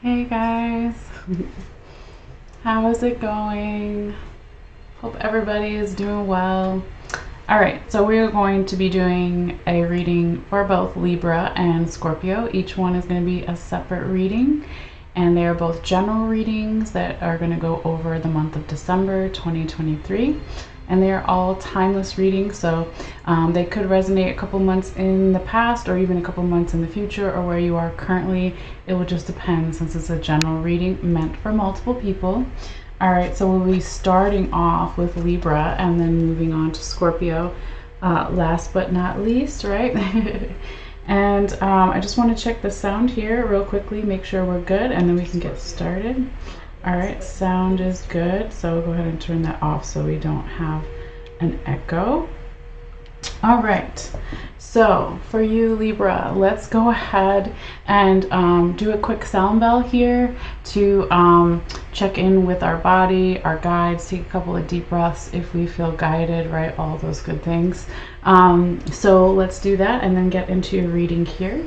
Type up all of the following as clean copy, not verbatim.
Hey guys, how is it going? Hope everybody is doing well. Alright, so we're going to be doing a reading for both Libra and Scorpio. Each one is going to be a separate reading, and they are both general readings that are going to go over the month of December 2023. And they are all timeless readings, so they could resonate a couple months in the past or even a couple months in the future, or where you are currently. It will just depend, since it's a general reading meant for multiple people. All right, so we'll be starting off with Libra and then moving on to Scorpio, last but not least, right? And I just want to check the sound here real quickly, make sure we're good, and then we can get started. All right, sound is good, so we'll go ahead and turn that off so we don't have an echo. All right, so for you Libra, let's go ahead and do a quick sound bell here to check in with our body, our guides, take a couple of deep breaths if we feel guided, right? All those good things. So let's do that and then get into your reading here.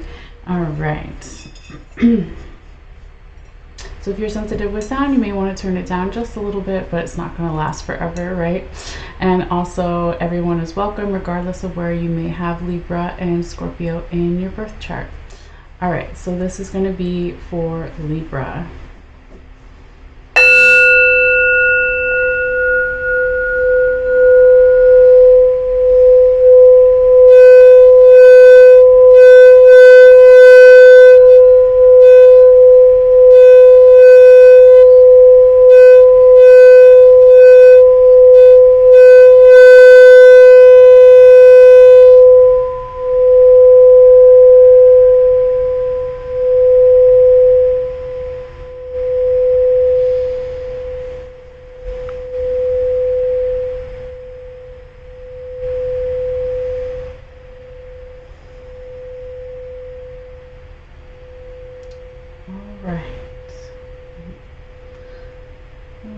All right. So if you're sensitive with sound, you may want to turn it down just a little bit, but it's not going to last forever, right? And also, everyone is welcome, regardless of where you may have Libra and Scorpio in your birth chart. All right, so this is going to be for Libra.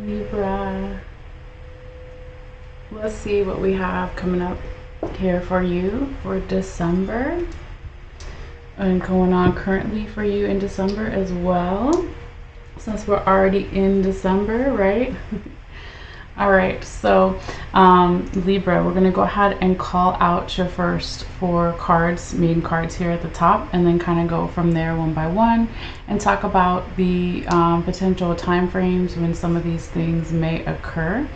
Libra, let's see what we have coming up here for you for December and going on currently for you in December as well, since we're already in December, right? All right, so Libra, we're going to go ahead and call out your first four cards, main cards here at the top, and then kind of go from there one by one and talk about the potential time frames when some of these things may occur.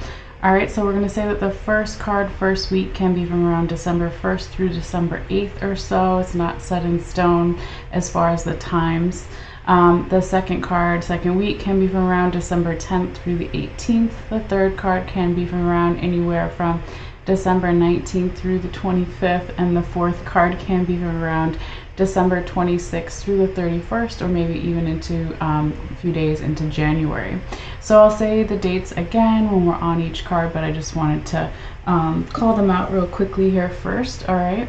All right, so we're going to say that the first card, first week, can be from around December 1st through December 8th or so. It's not set in stone as far as the times. The second card, second week, can be from around December 10th through the 18th. The third card can be from around anywhere from December 19th through the 25th. And the fourth card can be from around December 26th through the 31st, or maybe even into a few days into January. So I'll say the dates again when we're on each card, but I just wanted to call them out real quickly here first. All right.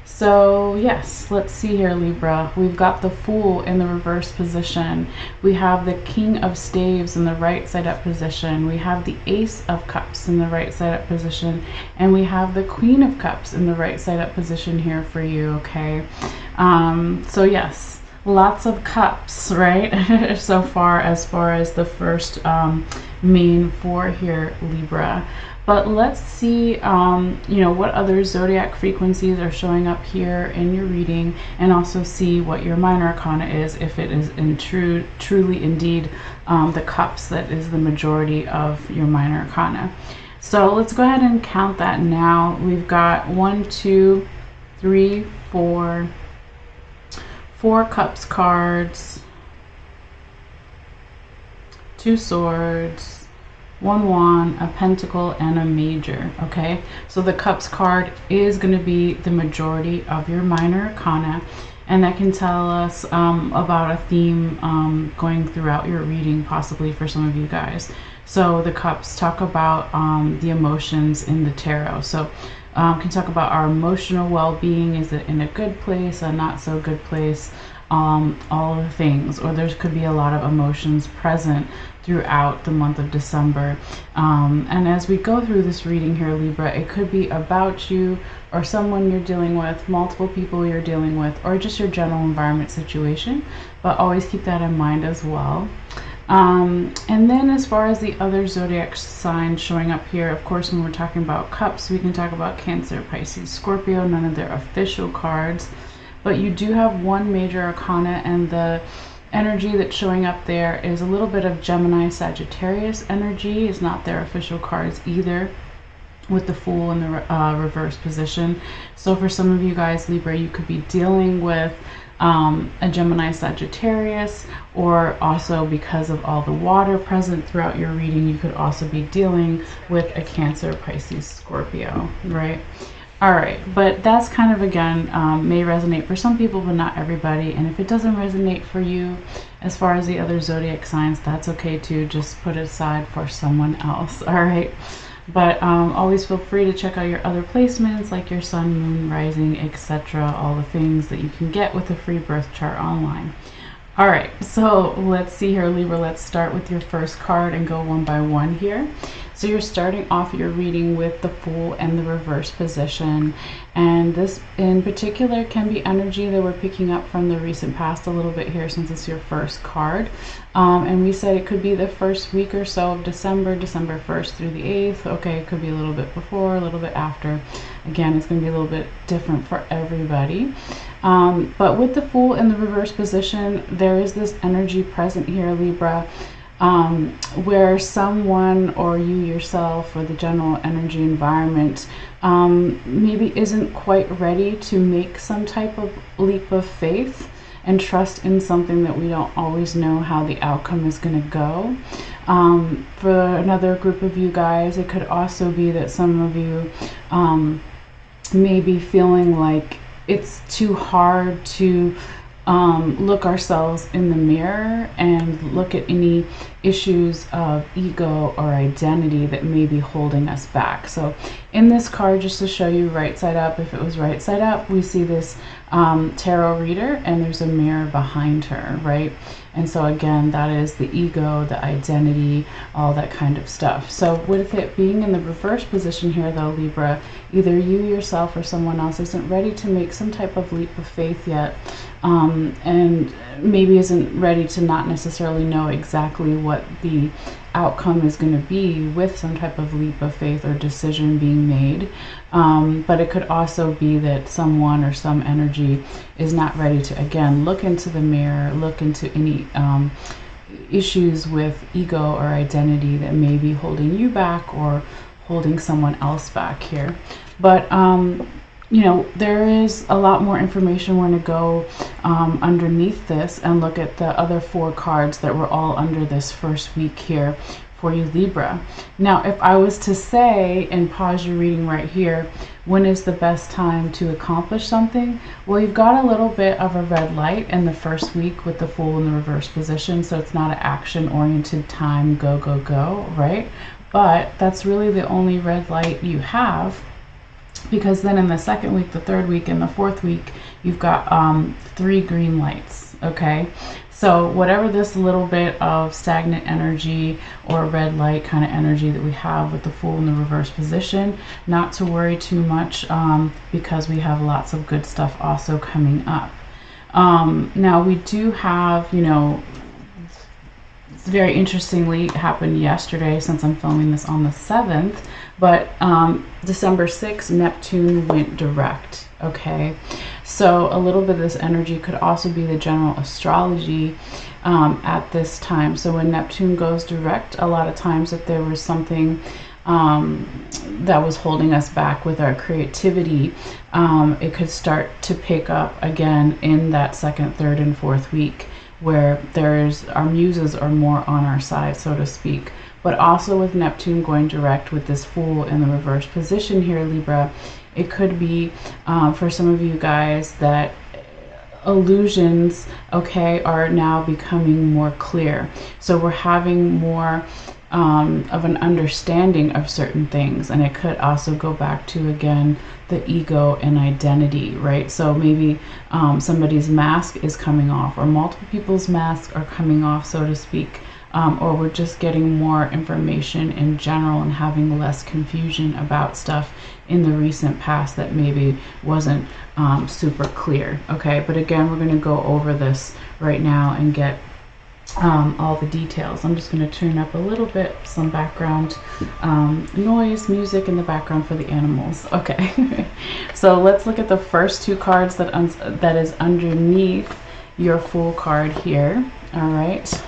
So yes, let's see here, Libra. We've got the Fool in the reverse position. We have the King of Staves in the right side up position. We have the Ace of Cups in the right side up position. And we have the Queen of Cups in the right side up position here for you, okay? So yes, lots of cups, right? So far as the first main four here, Libra. But let's see, what other zodiac frequencies are showing up here in your reading, and also see what your minor arcana is, if it is truly indeed the cups that is the majority of your minor arcana. So let's go ahead and count that now. We've got 1, 2, 3, 4 cups cards, 2 swords, 1 wand, a pentacle, and a major. Okay, so the cups card is going to be the majority of your minor arcana, and that can tell us about a theme going throughout your reading, possibly for some of you guys. So the cups talk about the emotions in the tarot. So can talk about our emotional well-being. Is it in a good place, a not so good place? All of the things, or there could be a lot of emotions present throughout the month of December. And as we go through this reading here, Libra, it could be about you or someone you're dealing with, multiple people you're dealing with, or just your general environment situation. But always keep that in mind as well. And then as far as the other zodiac signs showing up here, of course, when we're talking about cups, we can talk about Cancer, Pisces, Scorpio, none of their official cards. But you do have one major arcana, and the energy that's showing up there is a little bit of Gemini, Sagittarius energy. It's not their official cards either, with the Fool in the reverse position. So for some of you guys, Libra, you could be dealing with a Gemini, Sagittarius, or also because of all the water present throughout your reading, you could also be dealing with a Cancer, Pisces, Scorpio, right? All right, but that's kind of, again, may resonate for some people, but not everybody. And if it doesn't resonate for you, as far as the other zodiac signs, that's okay too. Just put it aside for someone else, all right? But always feel free to check out your other placements, like your sun, moon, rising, etc. All the things that you can get with a free birth chart online. All right, so let's see here, Libra. Let's start with your first card and go one by one here. So you're starting off your reading with the Fool and the reverse position. And this in particular can be energy that we're picking up from the recent past a little bit here, since it's your first card. And we said it could be the first week or so of December, December 1st through the 8th. Okay, it could be a little bit before, a little bit after. Again, it's going to be a little bit different for everybody. But with the Fool in the reverse position, there is this energy present here, Libra, where someone or you yourself or the general energy environment maybe isn't quite ready to make some type of leap of faith and trust in something that we don't always know how the outcome is going to go. For another group of you guys, it could also be that some of you may be feeling like it's too hard to look ourselves in the mirror and look at any issues of ego or identity that may be holding us back. So in this card, just to show you right side up, if it was right side up, we see this tarot reader and there's a mirror behind her, right? And so again, that is the ego, the identity, all that kind of stuff. So with it being in the reverse position here though, Libra, either you yourself or someone else isn't ready to make some type of leap of faith yet, and maybe isn't ready to not necessarily know exactly what the outcome is going to be with some type of leap of faith or decision being made. But it could also be that someone or some energy is not ready to, again, look into the mirror, look into any issues with ego or identity that may be holding you back or holding someone else back here. But you know, there is a lot more information. We're going to go underneath this and look at the other 4 cards that were all under this first week here for you, Libra. Now, if I was to say, and pause your reading right here, when is the best time to accomplish something? Well, you've got a little bit of a red light in the first week with the Fool in the reverse position, so it's not an action-oriented time, go, go, go, right? But that's really the only red light you have, because then in the second week, the third week, and the fourth week, you've got 3 green lights, okay? So whatever this little bit of stagnant energy or red light kind of energy that we have with the Fool in the reverse position, not to worry too much, because we have lots of good stuff also coming up. Now we do have, you know, very interestingly, it happened yesterday since I'm filming this on the 7th, but December 6th, Neptune went direct, okay? So a little bit of this energy could also be the general astrology at this time. So when Neptune goes direct, a lot of times if there was something that was holding us back with our creativity, it could start to pick up again in that second, third, and fourth week, where our muses are more on our side, so to speak. But also with Neptune going direct with this Fool in the reverse position here, Libra, it could be for some of you guys that illusions, okay, are now becoming more clear. So we're having more of an understanding of certain things, and it could also go back to, again, the ego and identity, right? So maybe somebody's mask is coming off, or multiple people's masks are coming off, so to speak, or we're just getting more information in general and having less confusion about stuff in the recent past that maybe wasn't super clear. Okay, but again, we're going to go over this right now and get all the details. I'm just going to turn up a little bit, some background noise, music in the background for the animals. Okay, so let's look at the first two cards that is underneath your Fool card here. All right,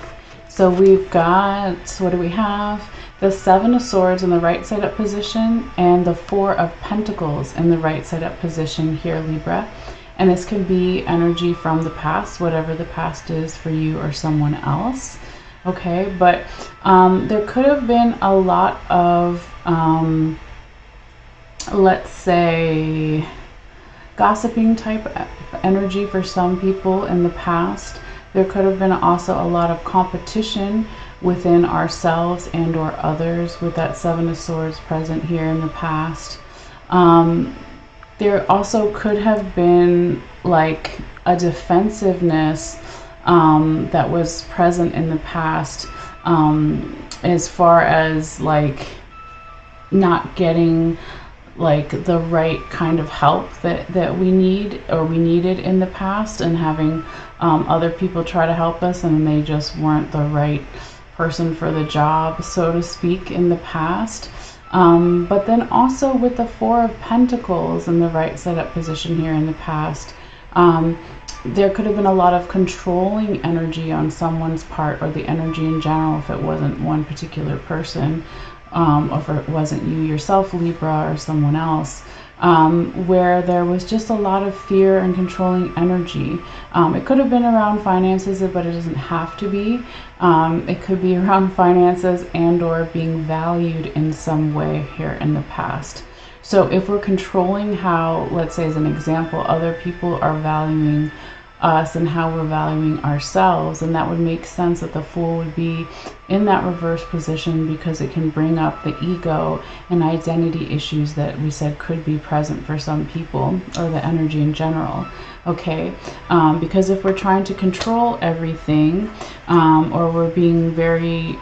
so we've got, what do we have? The Seven of Swords in the right side up position and the Four of Pentacles in the right side up position here, Libra. And this can be energy from the past, whatever the past is for you or someone else. Okay, but there could have been a lot of, let's say, gossiping type energy for some people in the past. There could have been also a lot of competition within ourselves and or others with that Seven of Swords present here in the past. There also could have been like a defensiveness that was present in the past, as far as like not getting like the right kind of help that we need or we needed in the past, and having other people try to help us and they just weren't the right person for the job, so to speak, in the past. But then also with the Four of Pentacles in the right side up position here in the past, there could have been a lot of controlling energy on someone's part, or the energy in general, if it wasn't one particular person, or if it wasn't you yourself, Libra, or someone else, where there was just a lot of fear and controlling energy. It could have been around finances, but it doesn't have to be. It could be around finances and or being valued in some way here in the past. So if we're controlling how, let's say as an example, other people are valuing us and how we're valuing ourselves, and that would make sense that the Fool would be in that reverse position, because it can bring up the ego and identity issues that we said could be present for some people, or the energy in general. Okay, because if we're trying to control everything, or we're being very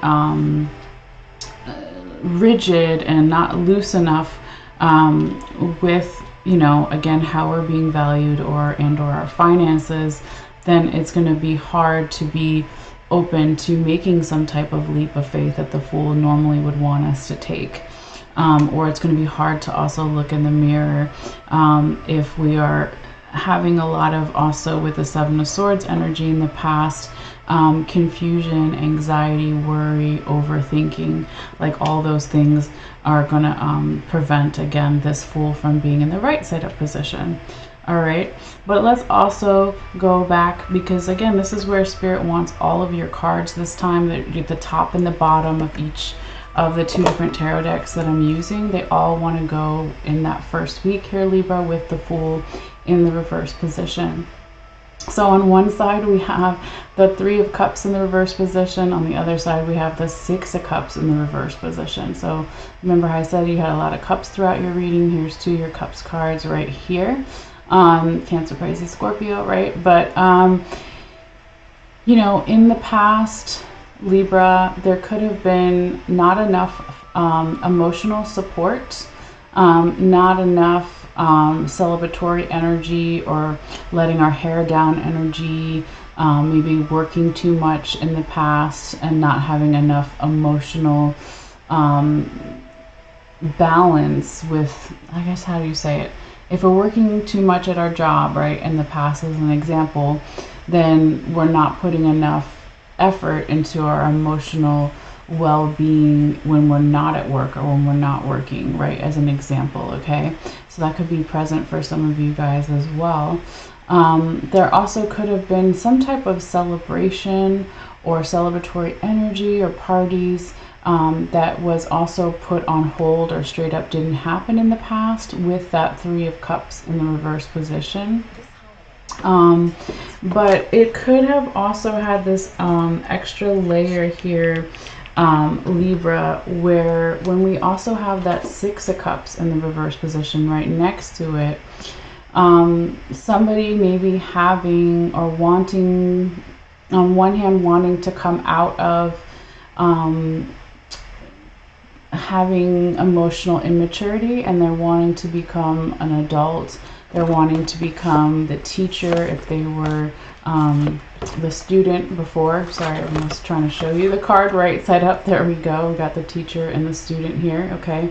rigid and not loose enough with, you know, again, how we're being valued or our finances, then it's going to be hard to be open to making some type of leap of faith that the Fool normally would want us to take. Or it's going to be hard to also look in the mirror if we are having a lot of, also with the Seven of Swords energy in the past, confusion, anxiety, worry, overthinking, like all those things are going to prevent, again, this Fool from being in the right side up position. All right, but let's also go back, because again, this is where Spirit wants all of your cards this time. At the top and the bottom of each of the two different tarot decks that I'm using, they all want to go in that first week here, Libra, with the Fool in the reverse position. So on one side we have the Three of Cups in the reverse position. On the other side we have the Six of Cups in the reverse position. So remember how I said you had a lot of cups throughout your reading. Here's two of your cups cards right here. Cancer, Pisces, Scorpio, right? But you know, in the past, Libra, there could have been not enough emotional support, not enough celebratory energy, or letting our hair down energy, maybe working too much in the past and not having enough emotional balance with, I guess, how do you say it? If we're working too much at our job, right, in the past as an example, then we're not putting enough effort into our emotional well-being when we're not at work or when we're not working, right, as an example. Okay, so that could be present for some of you guys as well. There also could have been some type of celebration or celebratory energy or parties that was also put on hold or straight up didn't happen in the past with that Three of Cups in the reverse position. But it could have also had this extra layer here, Libra, where when we also have that Six of Cups in the reverse position right next to it, somebody maybe having or wanting, on one hand, wanting to come out of having emotional immaturity, and they're wanting to become an adult. They're wanting to become the teacher if they were the student before. Sorry, I was trying to show you the card right side up. There we go. We got the teacher and the student here. Okay.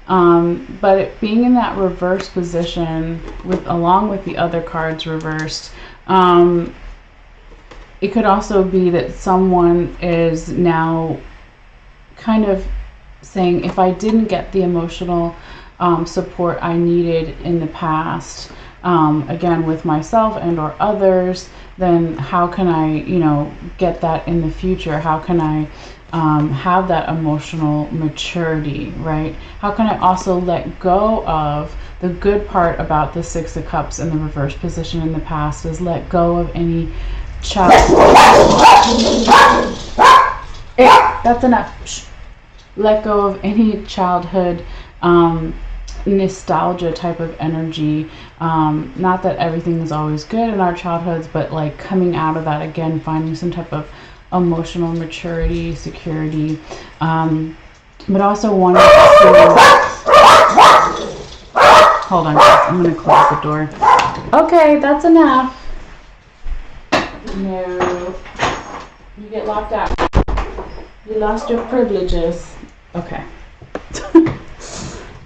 But it being in that reverse position along with the other cards reversed, it could also be that someone is now kind of saying, if I didn't get the emotional support I needed in the past, again with myself and or others, then how can I, get that in the future? How can I have that emotional maturity, right? How can I also let go of the good part about the Six of Cups in the reverse position in the past is let go of any child. That's enough. Shh. Let go of any childhood nostalgia type of energy. Not that everything is always good in our childhoods, but like coming out of that again, finding some type of emotional maturity, security, but also wanting to hold on guys, I'm going to close the door. Okay, that's enough. No, you get locked out. You lost your privileges. Okay.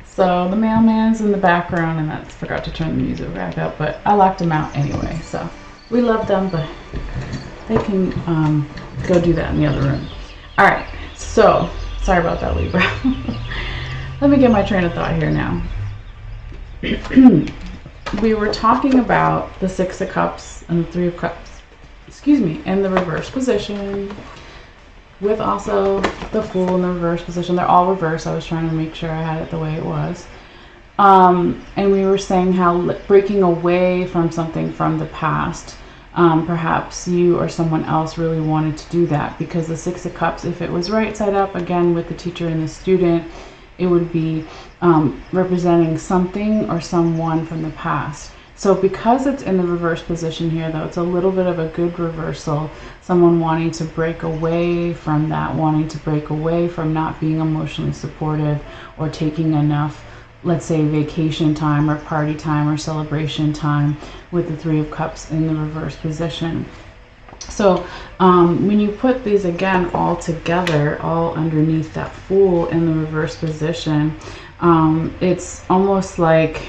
So the mailman's in the background, and I forgot to turn the music back up, but I locked him out anyway. So we love them, but they can go do that in the other room. All right. So sorry about that, Libra. Let me get my train of thought here now. We were talking about the Six of Cups and the Three of Cups, in the reverse position, with also the Fool in the reverse position. They're all reversed. I was trying to make sure I had it the way it was. And we were saying how breaking away from something from the past, perhaps you or someone else really wanted to do that, because the Six of Cups, if it was right side up, again with the teacher and the student, it would be representing something or someone from the past. So because it's in the reverse position here, though, it's a little bit of a good reversal. Someone wanting to break away from that, wanting to break away from not being emotionally supportive or taking enough, let's say, vacation time or party time or celebration time with the Three of Cups in the reverse position. So when you put these again all together, all underneath that Fool in the reverse position, it's almost like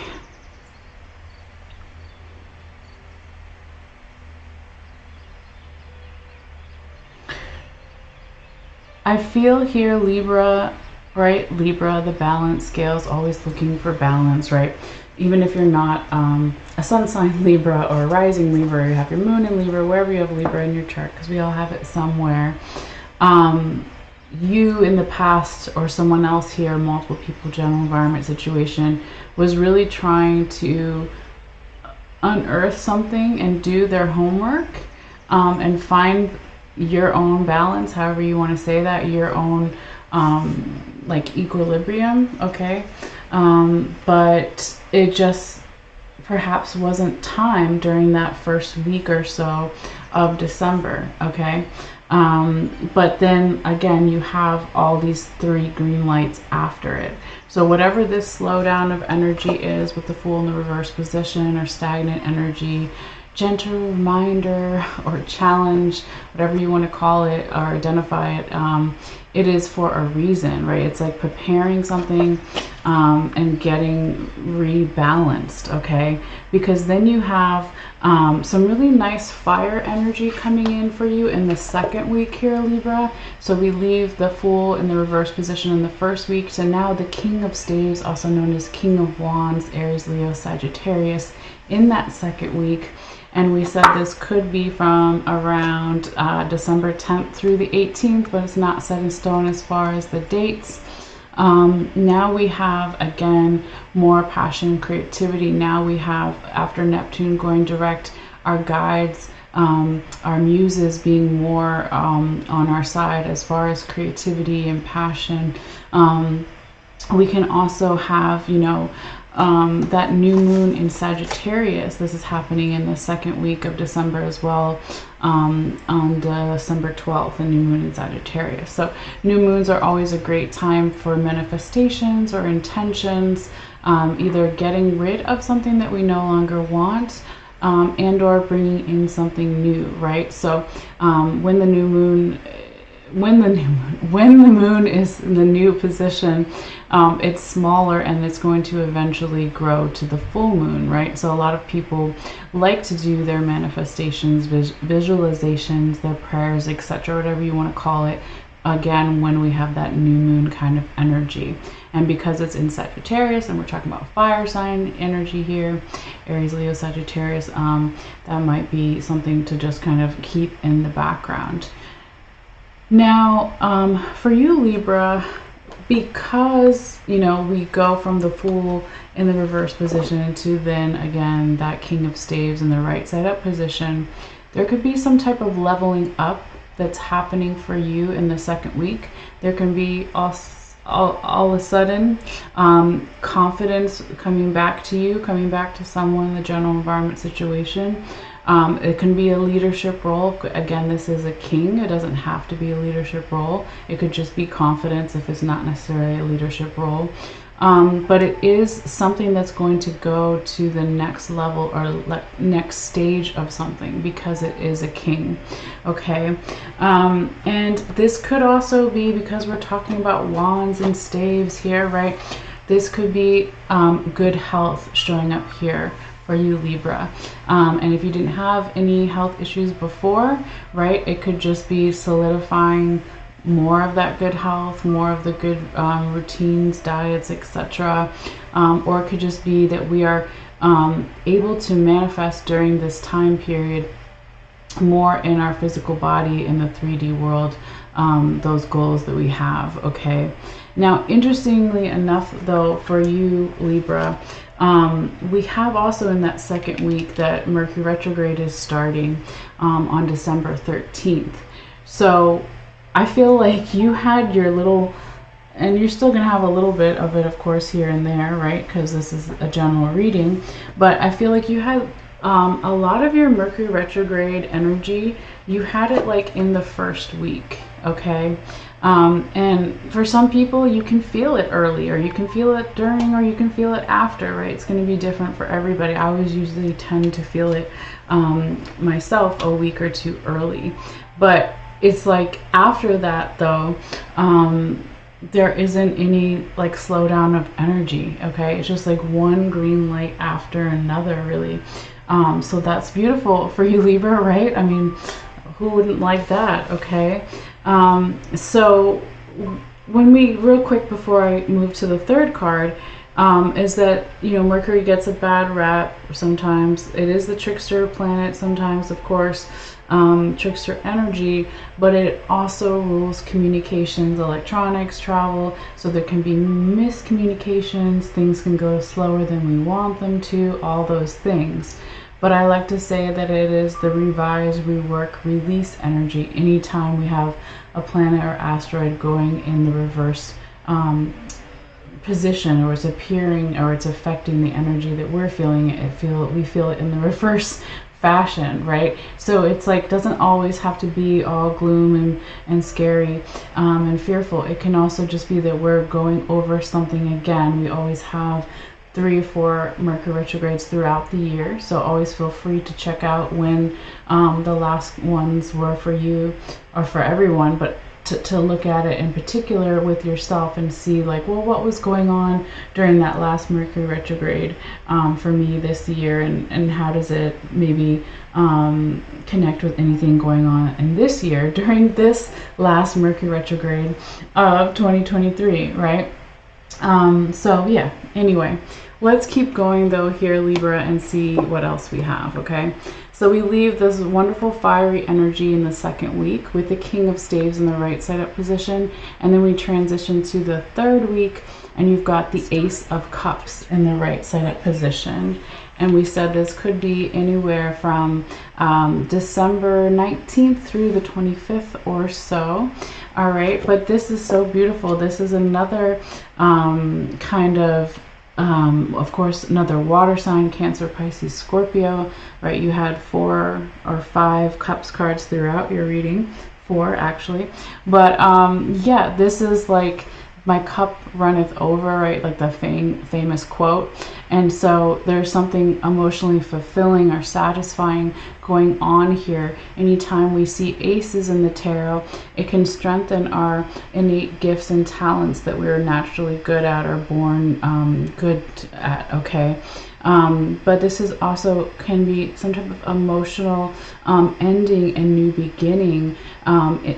I feel here Libra, right? Libra, the balance scales, always looking for balance, right? Even if you're not a sun sign Libra or a rising Libra, or you have your moon in Libra, wherever you have Libra in your chart, because we all have it somewhere. You in the past, or someone else here, multiple people, general environment situation, was really trying to unearth something and do their homework and find your own balance, however you want to say that, your own like equilibrium, okay? But it just perhaps wasn't time during that first week or so of December, okay? But then again, you have all these three green lights after it. So whatever this slowdown of energy is with the Fool in the reverse position, or stagnant energy, gentle reminder or challenge, whatever you want to call it or identify it, it is for a reason, right? It's like preparing something and getting rebalanced, okay? Because then you have some really nice fire energy coming in for you in the second week here, Libra. So we leave the Fool in the reverse position in the first week. So now the King of Staves, also known as King of Wands, Aries, Leo, Sagittarius, in that second week. And we said this could be from around December 10th through the 18th, but it's not set in stone as far as the dates. Now we have, again, more passion and creativity. Now we have, after Neptune going direct, our guides, our muses being more on our side as far as creativity and passion. We can also have, that new moon in Sagittarius. This is happening in the second week of December as well, on December 12th, the new moon in Sagittarius. So new moons are always a great time for manifestations or intentions, either getting rid of something that we no longer want, and or bringing in something new, right? So when the moon is in the new position, it's smaller and it's going to eventually grow to the full moon, right? So a lot of people like to do their manifestations, visualizations, their prayers, etc., whatever you want to call it, again when we have that new moon kind of energy. And because it's in Sagittarius and we're talking about fire sign energy here, Aries, Leo, Sagittarius, that might be something to just kind of keep in the background. Now, for you, Libra, because, you know, we go from the Fool in the reverse position to then again that King of Staves in the right side up position, there could be some type of leveling up that's happening for you in the second week. There can be all of a sudden confidence coming back to you, coming back to someone in the general environment situation. It can be a leadership role. Again, this is a king. It doesn't have to be a leadership role. It could just be confidence if it's not necessarily a leadership role. But it is something that's going to go to the next level or next stage of something because it is a king. Okay. And this could also be, because we're talking about wands and staves here, right? This could be good health showing up here for you, Libra. And if you didn't have any health issues before, right, it could just be solidifying more of that good health, more of the good routines, diets, etc. Or it could just be that we are able to manifest during this time period more in our physical body in the 3D world, those goals that we have. Okay. Now, interestingly enough, though, for you, Libra, we have also in that second week that Mercury retrograde is starting on December 13th. So I feel like you had your little, and you're still going to have a little bit of it, of course, here and there, right? Because this is a general reading. But I feel like you had a lot of your Mercury retrograde energy, you had it like in the first week, okay? And for some people, you can feel it early, or you can feel it during, or you can feel it after, right? It's going to be different for everybody. I always usually tend to feel it myself a week or two early. But it's like after that, though, there isn't any like slowdown of energy, okay? It's just like one green light after another, really. So that's beautiful for you, Libra, right? I mean, who wouldn't like that, okay? So when we, real quick before I move to the third card, is that, you know, Mercury gets a bad rap sometimes. It is the trickster planet sometimes, of course, trickster energy, but it also rules communications, electronics, travel, so there can be miscommunications, things can go slower than we want them to, all those things. But I like to say that it is the revise, rework, release energy anytime we have a planet or asteroid going in the reverse position, or it's appearing, or it's affecting the energy that we're feeling it. We feel it in the reverse fashion, right? So it's like, doesn't always have to be all gloom and scary and fearful. It can also just be that we're going over something again. We always have 3 or 4 Mercury retrogrades throughout the year, so always feel free to check out when the last ones were for you, or for everyone, but to look at it in particular with yourself and see like, well, what was going on during that last Mercury retrograde for me this year, and how does it maybe connect with anything going on in this year during this last Mercury retrograde of 2023, right? So yeah, anyway, let's keep going though here, Libra, and see what else we have, okay? So we leave this wonderful fiery energy in the second week with the King of Staves in the right side up position, and then we transition to the third week, and you've got the Ace of Cups in the right side up position. And we said this could be anywhere from December 19th through the 25th or so. All right, but this is so beautiful. This is another kind of of course, another water sign, Cancer, Pisces, Scorpio, right? You had 4 or 5 cups cards throughout your reading, 4 actually. But yeah, this is like my cup runneth over, right? Like the famous quote. And so there's something emotionally fulfilling or satisfying going on here. Anytime we see aces in the tarot, it can strengthen our innate gifts and talents that we're naturally good at or born good at, okay? But this is also can be some type of emotional ending and new beginning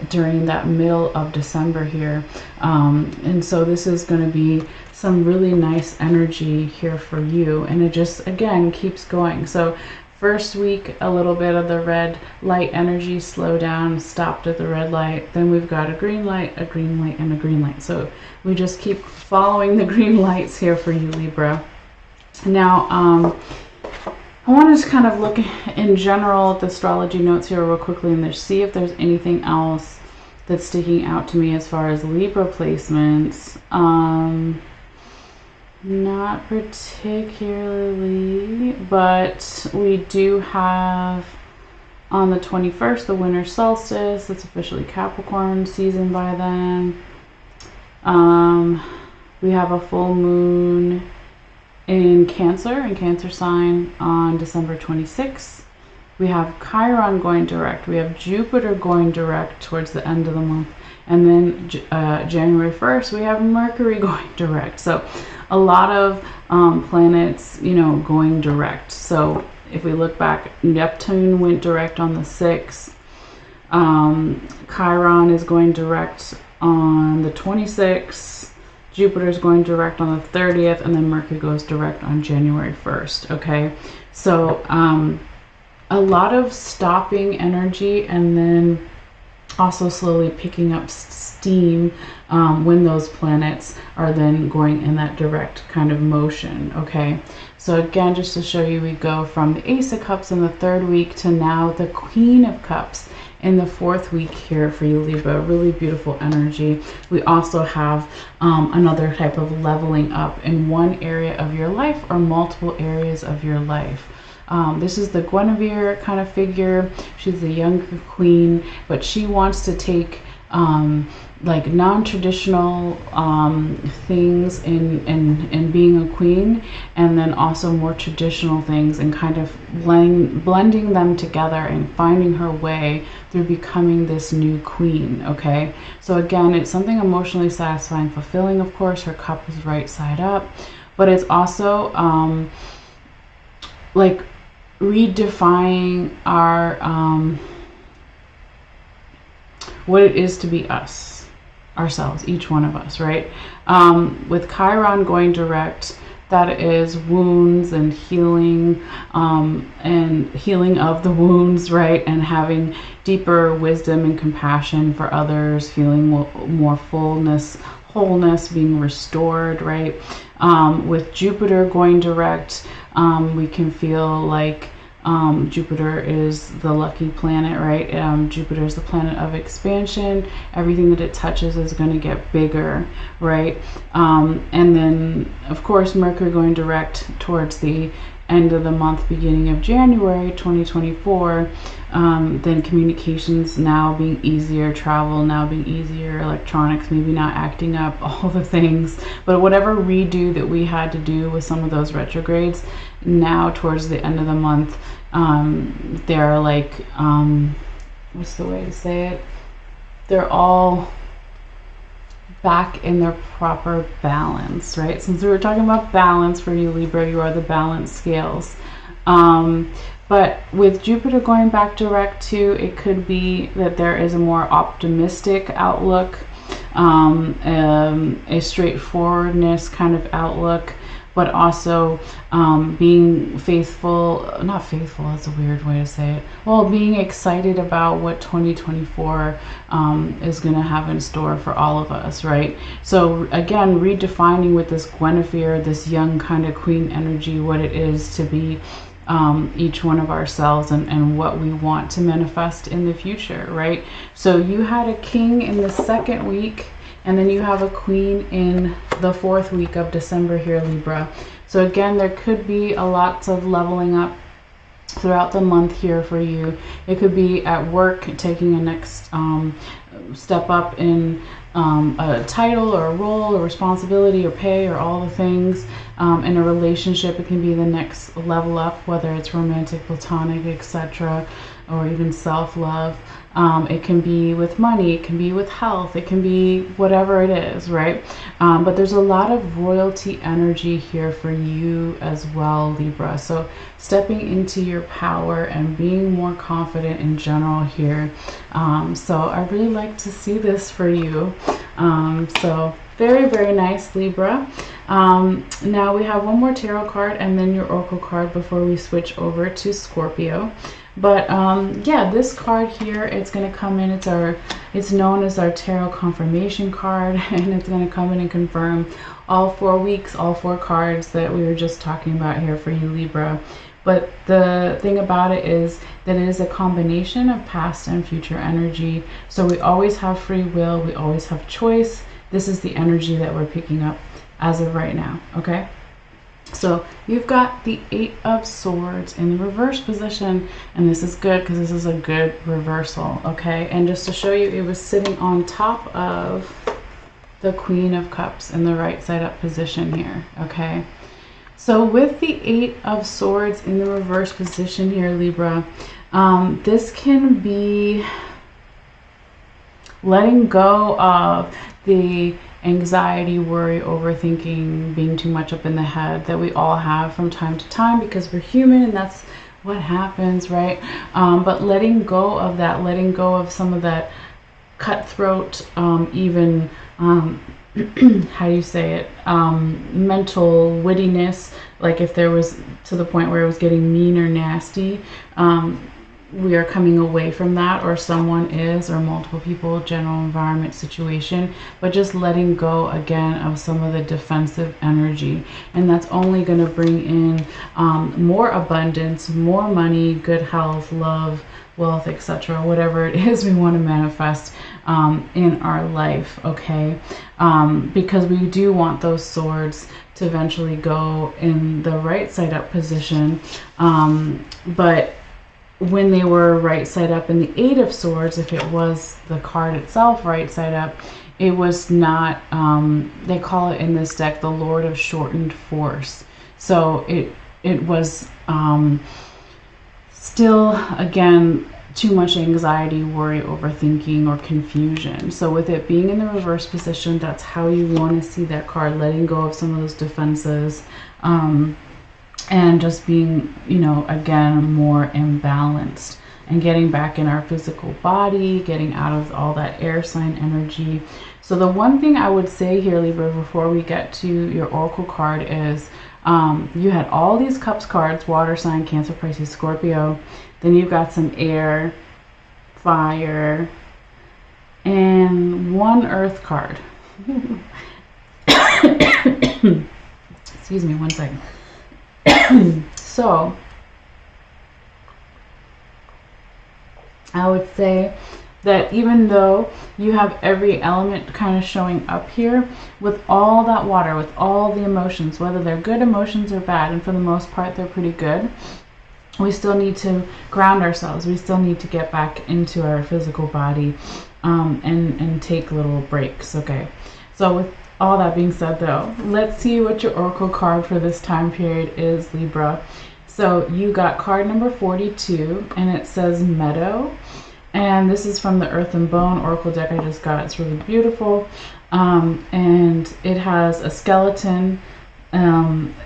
during that middle of December here. And so this is going to be some really nice energy here for you. And it just, again, keeps going. So first week, a little bit of the red light energy, slow down, stopped at the red light. Then we've got a green light, and a green light. So we just keep following the green lights here for you, Libra. Now, I want to just kind of look in general at the astrology notes here real quickly and just see if there's anything else that's sticking out to me as far as Libra placements. Not particularly, but we do have on the 21st the winter solstice. It's officially Capricorn season by then. We have a full moon in Cancer sign on December 26th. We have Chiron going direct. We have Jupiter going direct towards the end of the month. And then January 1st, we have Mercury going direct. So a lot of planets, you know, going direct. So if we look back, Neptune went direct on the 6th. Chiron is going direct on the 26th. Jupiter is going direct on the 30th. And then Mercury goes direct on January 1st. Okay. So a lot of stopping energy and then also slowly picking up steam when those planets are then going in that direct kind of motion. Okay, so again, just to show you, we go from the Ace of Cups in the 3rd week to now the Queen of Cups in the 4th week here for you, Libra. Really beautiful energy. We also have another type of leveling up in one area of your life or multiple areas of your life. This is the Guinevere kind of figure. She's the younger queen, but she wants to take like non-traditional things in being a queen, and then also more traditional things, and kind of blending them together and finding her way through becoming this new queen. Okay, so again, it's something emotionally satisfying, fulfilling. Of course, her cup is right side up, but it's also like redefining our what it is to be us, ourselves, each one of us, right? With Chiron going direct, that is wounds and healing of the wounds, right? And having deeper wisdom and compassion for others, feeling more fullness, wholeness, being restored, right? With Jupiter going direct, we can feel like Jupiter is the lucky planet, right? Jupiter is the planet of expansion. Everything that it touches is going to get bigger, right? And then, of course, Mercury going direct towards the end of the month, beginning of January 2024. Then communications now being easier, travel now being easier, electronics maybe not acting up, all the things. But whatever redo that we had to do with some of those retrogrades, now towards the end of the month, they're like, what's the way to say it? They're all back in their proper balance, right? Since we were talking about balance for you, Libra, you are the balance scales. But with Jupiter going back direct too, it could be that there is a more optimistic outlook, a straightforwardness kind of outlook, but also being faithful, not faithful, that's a weird way to say it. Well, being excited about what 2024 is going to have in store for all of us, right? So again, redefining with this Guinevere, this young kind of queen energy, what it is to be each one of ourselves and what we want to manifest in the future, right? So you had a king in the 2nd week And then you have a Queen in the 4th week of December here, Libra. So again, there could be a lots of leveling up throughout the month here for you. It could be at work, taking a next step up in a title or a role or responsibility or pay or all the things. In a relationship, it can be the next level up, whether it's romantic, platonic, etc., or even self-love. It can be with money, it can be with health, it can be whatever it is, right? But there's a lot of royalty energy here for you as well, Libra. So stepping into your power and being more confident in general here. So I really like to see this for you. So very, very nice, Libra. Now we have one more tarot card and then your oracle card before we switch over to Scorpio. But yeah, this card here, it's going to come in, it's known as our tarot confirmation card, and it's going to come in and confirm all 4 weeks, all 4 cards that we were just talking about here for you, Libra. But the thing about it is that it is a combination of past and future energy. So we always have free will, we always have choice. This is the energy that we're picking up as of right now, okay? So you've got the 8 of Swords in the reverse position, and this is good because this is a good reversal, okay? And just to show you, it was sitting on top of the Queen of Cups in the right side up position here, okay? So with the 8 of Swords in the reverse position here, Libra, this can be letting go of the anxiety, worry, overthinking, being too much up in the head that we all have from time to time because we're human and that's what happens, right? But letting go of that, letting go of some of that cutthroat, even how do you say it, mental wittiness, like if there was to the point where it was getting mean or nasty, we are coming away from that, or someone is, or multiple people, general environment situation, but just letting go again of some of the defensive energy. And that's only going to bring in more abundance, more money, good health, love, wealth, etc., whatever it is we want to manifest in our life, okay? Because we do want those swords to eventually go in the right side up position, but when they were right side up in the 8 of Swords, if it was the card itself right side up, it was not, they call it in this deck the Lord of Shortened Force. So it was still, again, too much anxiety, worry, overthinking, or confusion. So with it being in the reverse position, that's how you want to see that card, letting go of some of those defenses, and just being, you know, again, more imbalanced and getting back in our physical body, getting out of all that air sign energy. So the one thing I would say here, Libra, before we get to your oracle card is you had all these cups cards, water sign, Cancer, Pisces, Scorpio. Then you've got some air, fire, and one earth card. Excuse me, one second. So I would say that even though you have every element kind of showing up here, with all that water, with all the emotions, whether they're good emotions or bad, and for the most part they're pretty good, we still need to ground ourselves. We still need to get back into our physical body and take little breaks, okay? So with all that being said, though, let's see what your oracle card for this time period is, Libra. So you got card number 42, and it says Meadow. And this is from the Earth and Bone oracle deck I just got. It's really beautiful. And it has a skeleton.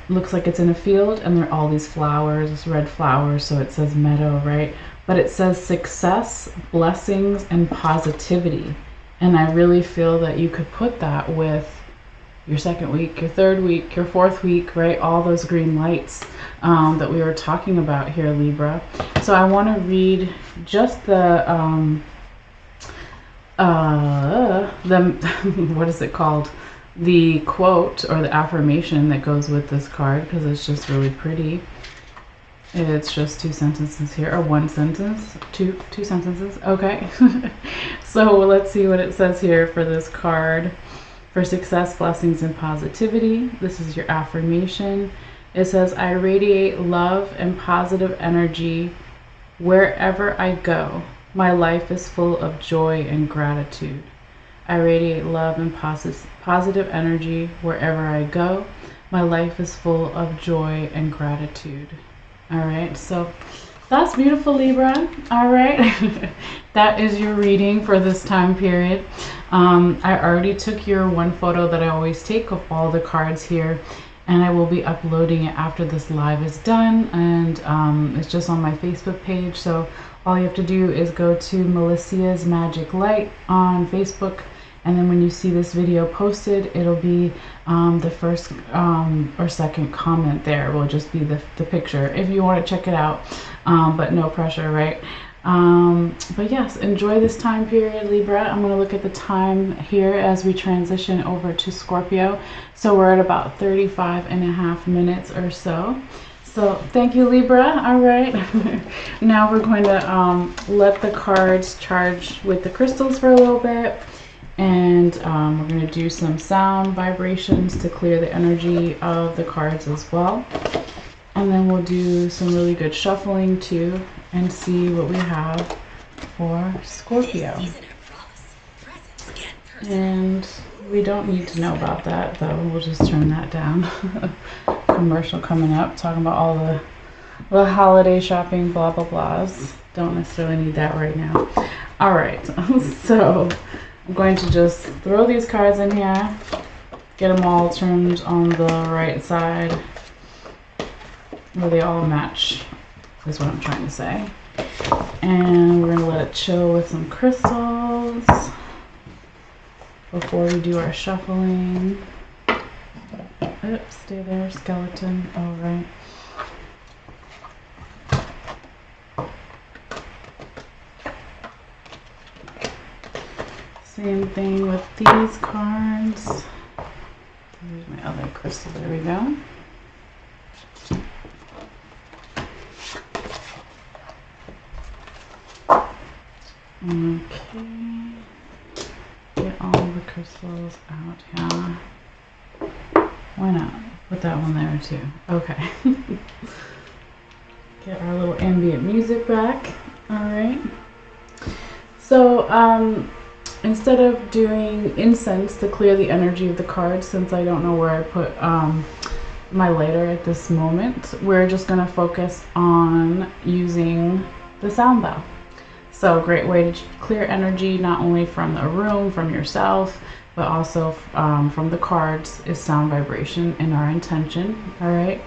Looks like it's in a field, and there are all these flowers, this red flowers, so it says meadow, right? But it says success, blessings, and positivity. And I really feel that you could put that with your 2nd week, your 3rd week, your 4th week, right? All those green lights that we were talking about here, Libra. So I want to read just the what is it called? The quote or the affirmation that goes with this card, because it's just really pretty. It's just 2 sentences here, or 1 sentence, two sentences. Okay. So let's see what it says here for this card. for success, blessings, and positivity. This is your affirmation. It says, I radiate love and positive energy wherever I go. My life is full of joy and gratitude. I radiate love and positive energy wherever I go. My life is full of joy and gratitude. All right, so that's beautiful, Libra. All right, that is your reading for this time period. I already took your one photo that I always take of all the cards here, and I will be uploading it after this live is done, and it's just on my Facebook page. So all you have to do is go to Malessea's Magic Light on Facebook, and then when you see this video posted, it'll be the first or second comment there will just be the picture if you want to check it out, but no pressure, right? But yes, enjoy this time period, Libra. I'm going to look at the time here as we transition over to Scorpio. So we're at about 35.5 minutes or so. So thank you, Libra. All right. Now we're going to let the cards charge with the crystals for a little bit. And we're going to do some sound vibrations to clear the energy of the cards as well. And then we'll do some really good shuffling too and see what we have for Scorpio. And we don't need to know about that though. We'll just turn that down. Commercial coming up talking about all the holiday shopping blah blah blahs. Don't necessarily need that right now. All right, so I'm going to just throw these cards in here, get them all turned on the right side where they all match, is what I'm trying to say. And we're going to let it chill with some crystals before we do our shuffling. Oops, stay there, skeleton. All right. Same thing with these cards. Here's my other crystal. There we go. Okay. Get all the crystals out here. Why not? Put that one there too. Okay. Get our little ambient music back. All right. So, instead of doing incense to clear the energy of the cards, since I don't know where I put my lighter at this moment, we're just going to focus on using the sound bell. So a great way to clear energy, not only from the room, from yourself, but also from the cards, is sound vibration and our intention. All right.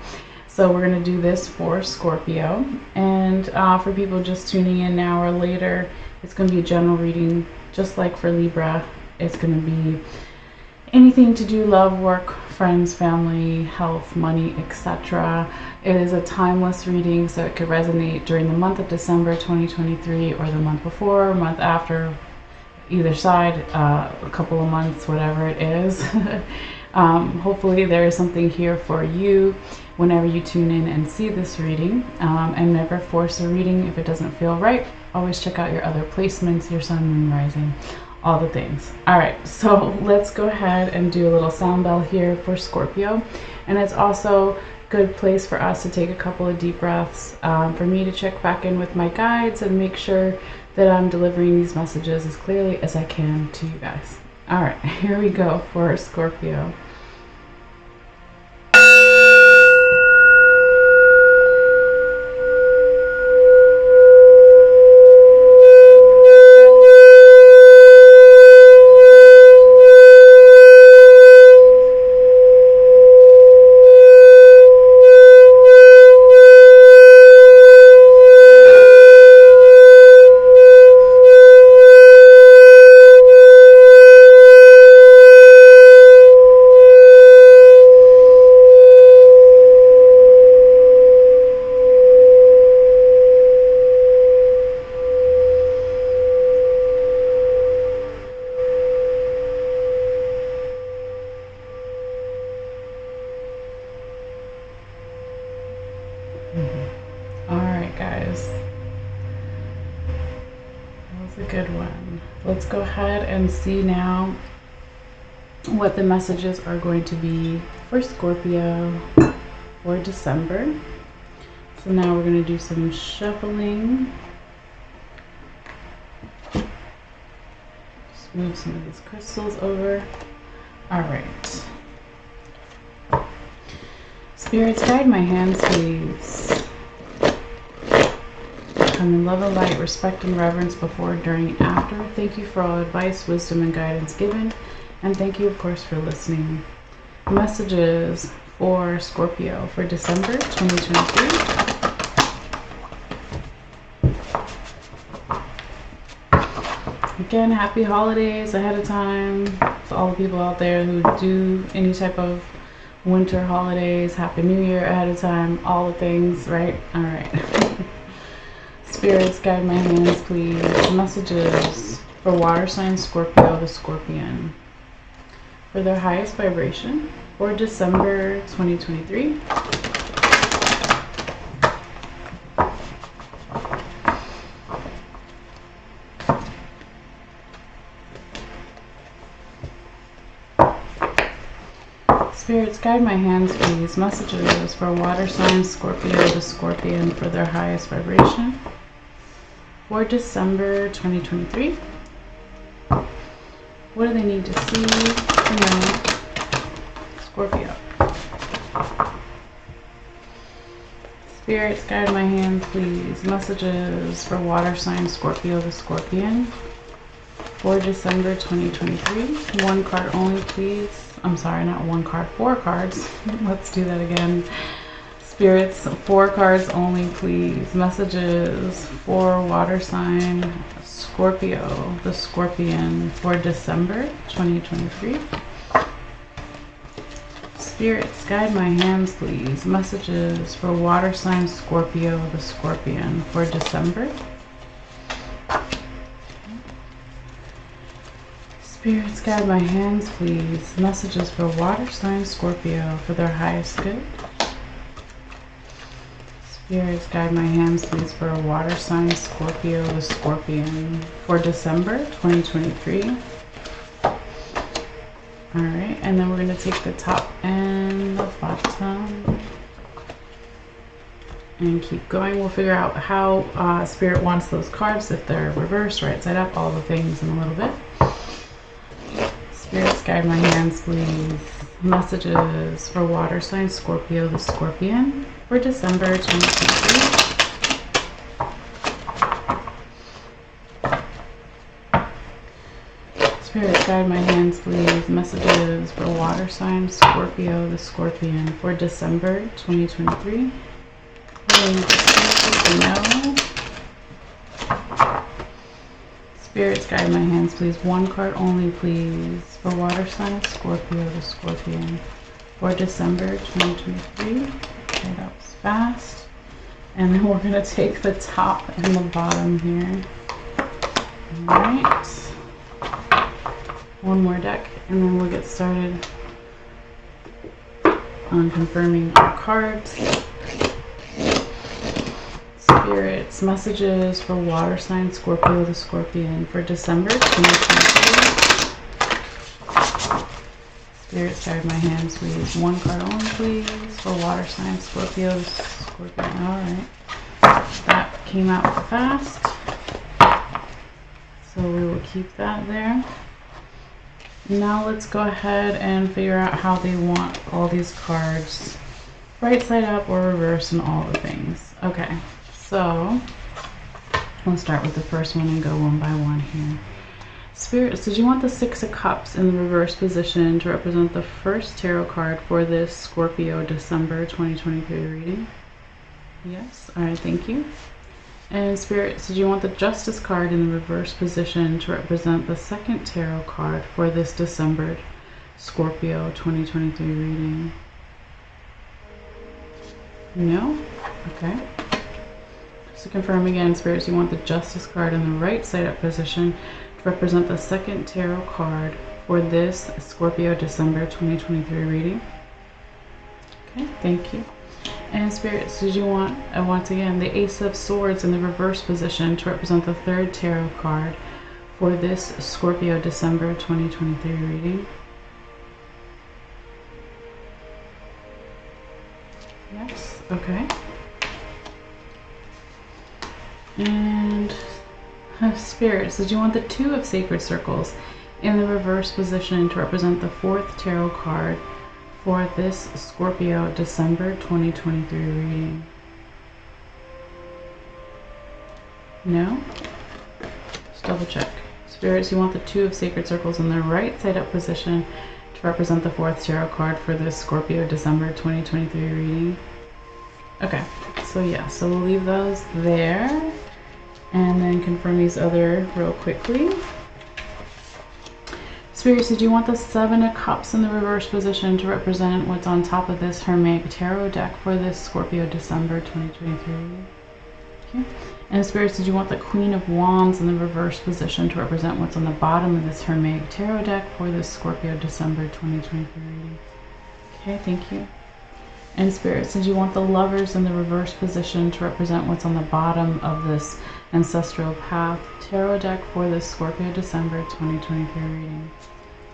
So we're going to do this for Scorpio. And for people just tuning in now or later, it's going to be a general reading. Just like for Libra, it's going to be anything to do, love, work, friends, family, health, money, etc. It is a timeless reading, so it could resonate during the month of December 2023 or the month before, month after, either side, a couple of months, whatever it is. Hopefully there is something here for you whenever you tune in and see this reading, and never force a reading if it doesn't feel right. Always check out your other placements, your sun, moon, rising, all the things. All right, so let's go ahead and do a little sound bell here for Scorpio. And it's also a good place for us to take a couple of deep breaths, for me to check back in with my guides and make sure that I'm delivering these messages as clearly as I can to you guys. All right, here we go for Scorpio. Let's go ahead and see now what the messages are going to be for Scorpio for December. So now we're going to do some shuffling. Just move some of these crystals over. All right. Spirits, guide my hands, please. Come in love and light, respect and reverence before, during, and after. Thank you for all advice, wisdom, and guidance given. And thank you, of course, for listening. Messages for Scorpio for December 2023. Again, happy holidays ahead of time to all the people out there who do any type of winter holidays. Happy New Year ahead of time. All the things, right? All right. Spirits, guide my hands, please. Messages for water sign Scorpio, the Scorpion, for their highest vibration for December 2023. Spirits, guide my hands, please. Messages for water sign Scorpio, the Scorpion, for their highest vibration for December 2023. What do they need to see to know Scorpio? Spirits, guide my hands, please. Messages for water sign Scorpio, the Scorpion, for December 2023. One card only, please. I'm sorry, not one card, 4 cards. Let's do that again. Spirits, 4 cards only, please. Messages for water sign Scorpio, the Scorpion, for December 2023. Spirits, guide my hands, please. Messages for water sign Scorpio, the Scorpion, for December. Spirits, guide my hands, please. Messages for water sign Scorpio, for their highest good. Spirits, guide my hands, please, for a water sign Scorpio, the Scorpion, for December 2023. Alright, and then we're going to take the top and the bottom and keep going. We'll figure out how Spirit wants those cards, if they're reversed, right side up, all the things in a little bit. Spirits, guide my hands, please. Messages for water sign Scorpio, the Scorpion, for December 2023. Spirit, guide my hands, please. Messages for water sign Scorpio, the Scorpion, for December 2023. No. Spirits, guide my hands, please. 1 card only, please, for water sign Scorpio, the Scorpion, for December 2023. Okay, that was fast. And then we're going to take the top and the bottom here. Alright. 1 more deck, and then we'll get started on confirming our cards. Spirits, messages for water sign Scorpio, the Scorpion, for December 2023. Spirits, guide my hands, please. 1 card only, please, for water sign Scorpio, the Scorpion. Alright. That came out fast, so we will keep that there. Now let's go ahead and figure out how they want all these cards, right side up or reverse, and all the things. Okay, so we'll start with the first one and go one by one here. Spirits, did you want the 6 of Cups in the reverse position to represent the first tarot card for this Scorpio December 2023 reading? Yes, alright, thank you. And Spirits, did you want the Justice card in the reverse position to represent the second tarot card for this December Scorpio 2023 reading? No? Okay. Just to confirm again, Spirits, you want the Justice card in the right side up position to represent the second tarot card for this Scorpio December 2023 reading? Okay, thank you. And Spirits, did you want, once again, the Ace of Swords in the reverse position to represent the third tarot card for this Scorpio December 2023 reading? Okay. And spirits, did you want the 2 of Sacred Circles in the reverse position to represent the 4th tarot card for this Scorpio December 2023 reading? No? Just double check. Spirits, you want the 2 of Sacred Circles in the right side up position to represent the 4th tarot card for this Scorpio December 2023 reading? Okay, so yeah, so we'll leave those there and then confirm these other real quickly. Spirits, did you want the 7 of Cups in the reverse position to represent what's on top of this Hermetic Tarot deck for this Scorpio December 2023? Okay. And Spirits, did you want the Queen of Wands in the reverse position to represent what's on the bottom of this Hermetic Tarot deck for this Scorpio December 2023? Okay, thank you. And Spirits, did you want the Lovers in the reverse position to represent what's on the bottom of this Ancestral Path Tarot deck for this Scorpio December 2023 reading?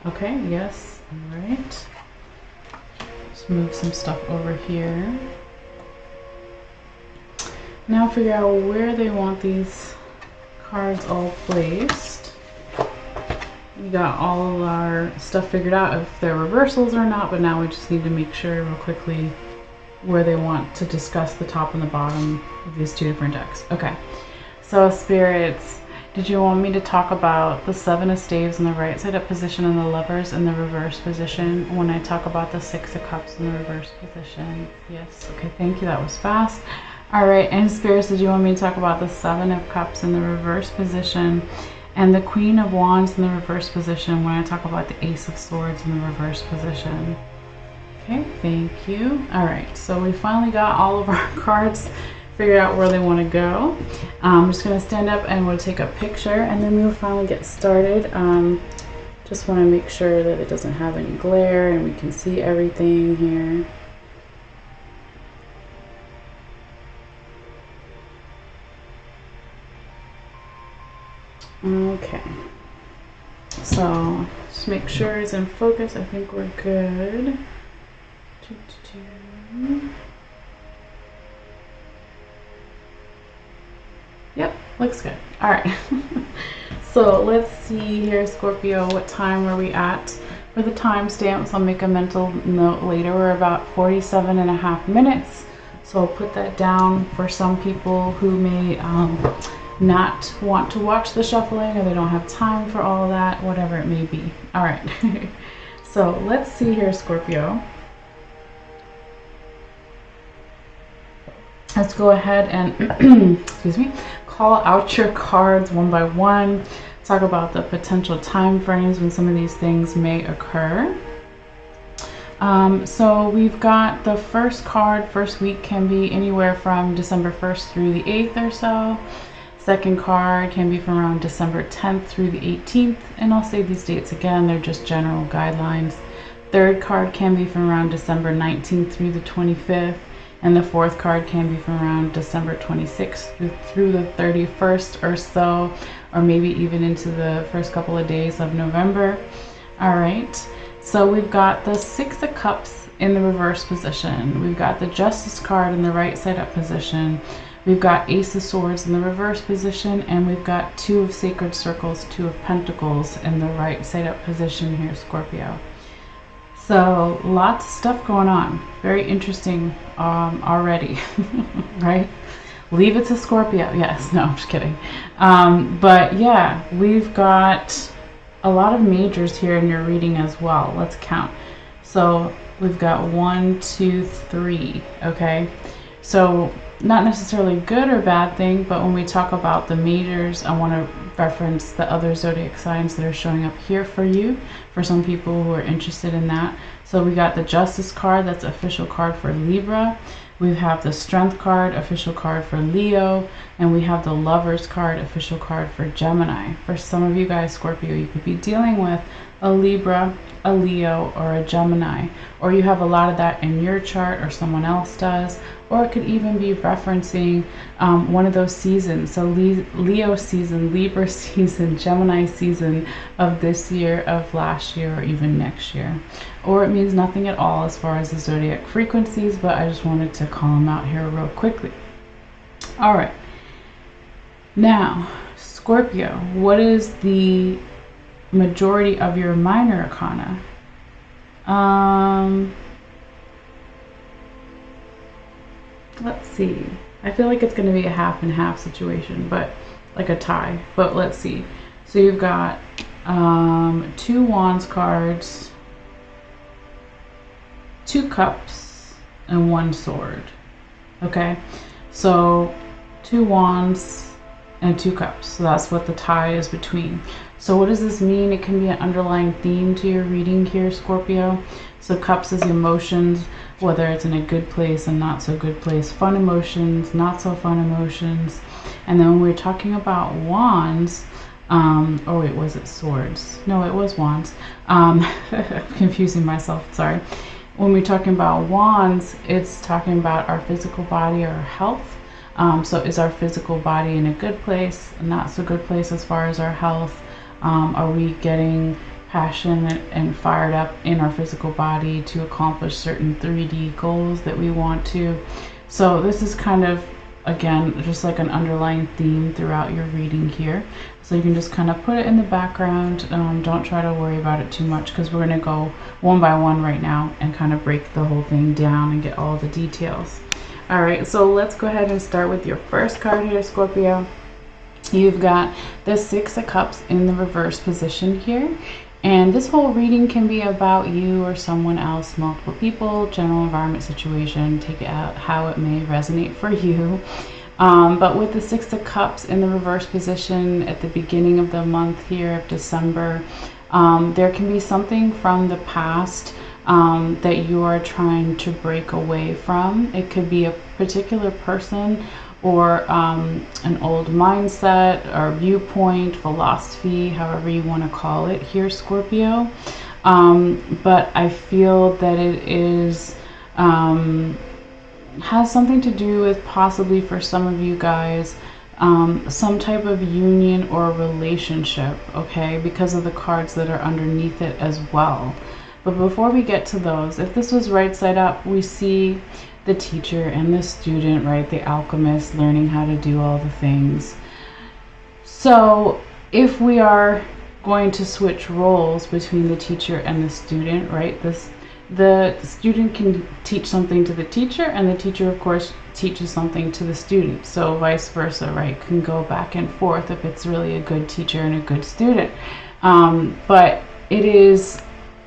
Okay, yes, all right. Just move some stuff over here. Now figure out where they want these cards all placed. We got all of our stuff figured out if they're reversals or not, but now we just need to make sure real quickly where they want to discuss the top and the bottom of these 2 different decks. Okay, so Spirits, did you want me to talk about the 7 of Staves in the right side up position and the Lovers in the reverse position when I talk about the 6 of Cups in the reverse position? Yes, okay, thank you, that was fast. All right, and Spirits, did you want me to talk about the 7 of Cups in the reverse position and the Queen of Wands in the reverse position when I talk about the Ace of Swords in the reverse position? Okay, thank you. All right, so we finally got all of our cards figured out where they want to go. I'm just going to stand up and we'll take a picture and then we'll finally get started. Just want to make sure that it doesn't have any glare and we can see everything here. Okay, so just make sure it's in focus. I think we're good. Yep, looks good. All right. So let's see here, Scorpio, what time are we at? For the timestamps, I'll make a mental note later. We're about 47.5 minutes. So I'll put that down for some people who may not want to watch the shuffling or they don't have time for all of that, whatever it may be. All right. So let's see here, Scorpio. Let's go ahead and excuse me, call out your cards one by one, talk about the potential time frames when some of these things may occur. So we've got the first card. First week can be anywhere from December 1st through the 8th or so. Second card can be from around December 10th through the 18th, and I'll say these dates again, they're just general guidelines. Third card can be from around December 19th through the 25th. And the fourth card can be from around December 26th through the 31st or so, or maybe even into the first couple of days of November. All right, so we've got the 6 of Cups in the reverse position. We've got the Justice card in the right side up position. We've got Ace of Swords in the reverse position, and we've got 2 of Sacred Circles, 2 of Pentacles in the right side up position here, Scorpio. So lots of stuff going on. Very interesting already, right? Leave it to Scorpio. Yes, no, I'm just kidding. But yeah, we've got a lot of majors here in your reading as well. Let's count. So we've got 1, 2, 3, okay? So not necessarily good or bad thing, but when we talk about the majors, I want to reference the other zodiac signs that are showing up here for you, for some people who are interested in that. So we got the Justice card, that's official card for Libra. We have the Strength card, official card for Leo, and we have the Lovers card, official card for Gemini. For some of you guys, Scorpio, you could be dealing with a Libra, a Leo, or a Gemini, or you have a lot of that in your chart or someone else does, or it could even be referencing one of those seasons. So Leo season, Libra season, Gemini season of this year, of last year, or even next year. Or it means nothing at all as far as the zodiac frequencies, but I just wanted to call them out here real quickly. All right. Now, Scorpio, what is the majority of your minor arcana? Let's see. I feel like it's going to be a half and half situation, but like a tie. But let's see. So you've got 2 Wands cards, 2 Cups, and 1 Sword. Okay, so 2 Wands and 2 Cups. So that's what the tie is between. So what does this mean? It can be an underlying theme to your reading here, Scorpio. So Cups is emotions, whether it's in a good place and not so good place, fun emotions, not so fun emotions. And then when we're talking about Wands, oh wait, was it Swords? No, it was Wands. Confusing myself, sorry. When we're talking about Wands, it's talking about our physical body or our health. So is our physical body in a good place, not so good place as far as our health? Are we getting passionate and fired up in our physical body to accomplish certain 3D goals that we want to? So this is kind of, again, just like an underlying theme throughout your reading here. So you can just kind of put it in the background. Don't try to worry about it too much, because we're going to go one by one right now and kind of break the whole thing down and get all the details. All right, so let's go ahead and start with your first card here, Scorpio. You've got the 6 of Cups in the reverse position here. And this whole reading can be about you or someone else, multiple people, general environment situation. Take it out how it may resonate for you. But with the 6 of Cups in the reverse position at the beginning of the month here of December, there can be something from the past that you are trying to break away from. It could be a particular person or an old mindset or viewpoint, philosophy, however you want to call it here, Scorpio. But I feel that it is has something to do with, possibly for some of you guys, some type of union or relationship, okay, because of the cards that are underneath it as well. But before we get to those, if this was right side up, we see the teacher and the student, right? The alchemist learning how to do all the things. So if we are going to switch roles between the teacher and the student, right? The student can teach something to the teacher, and the teacher, of course, teaches something to the student. So vice versa, right? Can go back and forth if it's really a good teacher and a good student. But it is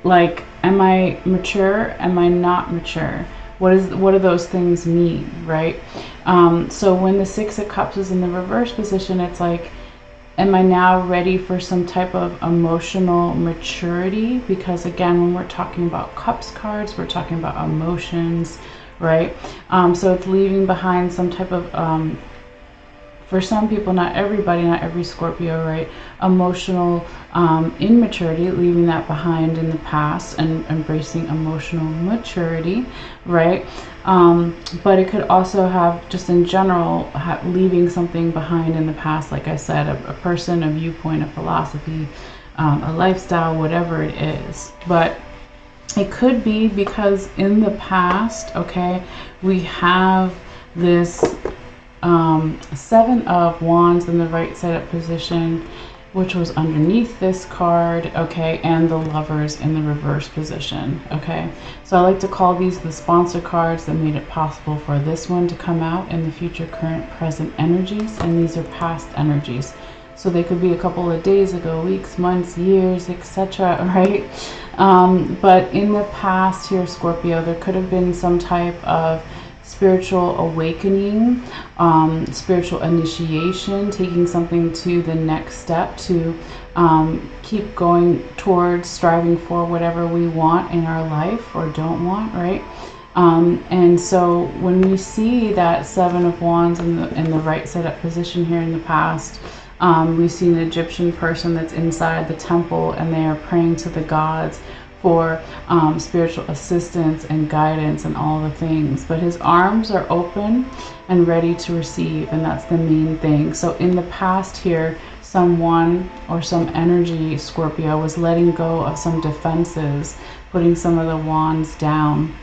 like, am I mature? Am I not mature? What do those things mean, right? So when the 6 of Cups is in the reverse position, it's like, am I now ready for some type of emotional maturity? Because again, when we're talking about Cups cards, we're talking about emotions, right? So it's leaving behind some type of, for some people, not everybody, not every Scorpio, right? Emotional immaturity, leaving that behind in the past and embracing emotional maturity, right? But it could also have, just in general, leaving something behind in the past, like I said, a person, a viewpoint, a philosophy, a lifestyle, whatever it is. But it could be because in the past, okay, we have this 7 of Wands in the right side up position, which was underneath this card, okay, and the Lovers in the reverse position, okay. So I like to call these the sponsor cards that made it possible for this one to come out in the future, current, present energies, and these are past energies. So they could be a couple of days ago, weeks, months, years, etc., right? But in the past here, Scorpio, there could have been some type of spiritual awakening, spiritual initiation, taking something to the next step to keep going towards striving for whatever we want in our life or don't want, right? And so when we see that 7 of Wands in the right side up position here in the past, we see an Egyptian person that's inside the temple and they are praying to the gods for spiritual assistance and guidance and all the things. But his arms are open and ready to receive, and that's the main thing. So in the past here, someone or some energy, Scorpio, was letting go of some defenses, putting some of the wands down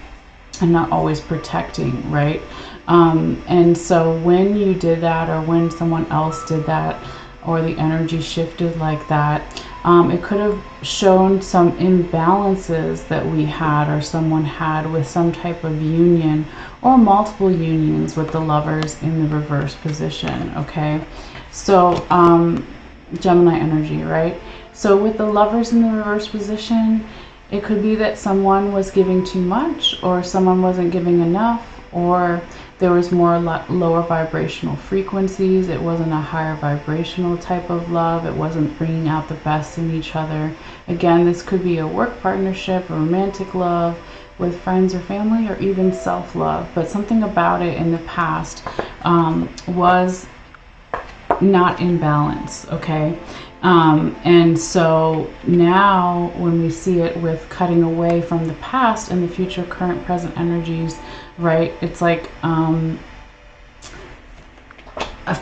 and not always protecting, right? And so when you did that, or when someone else did that, or the energy shifted like that, it could have shown some imbalances that we had, or someone had, with some type of union or multiple unions with the Lovers in the reverse position. Okay, so Gemini energy, right? So with the Lovers in the reverse position, it could be that someone was giving too much, or someone wasn't giving enough, or there was more lower vibrational frequencies. It wasn't a higher vibrational type of love. It wasn't bringing out the best in each other. Again, this could be a work partnership, a romantic love with friends or family, or even self-love. But something about it in the past was not in balance, okay? And so now when we see it with cutting away from the past and the future, current, present energies, right? It's like, I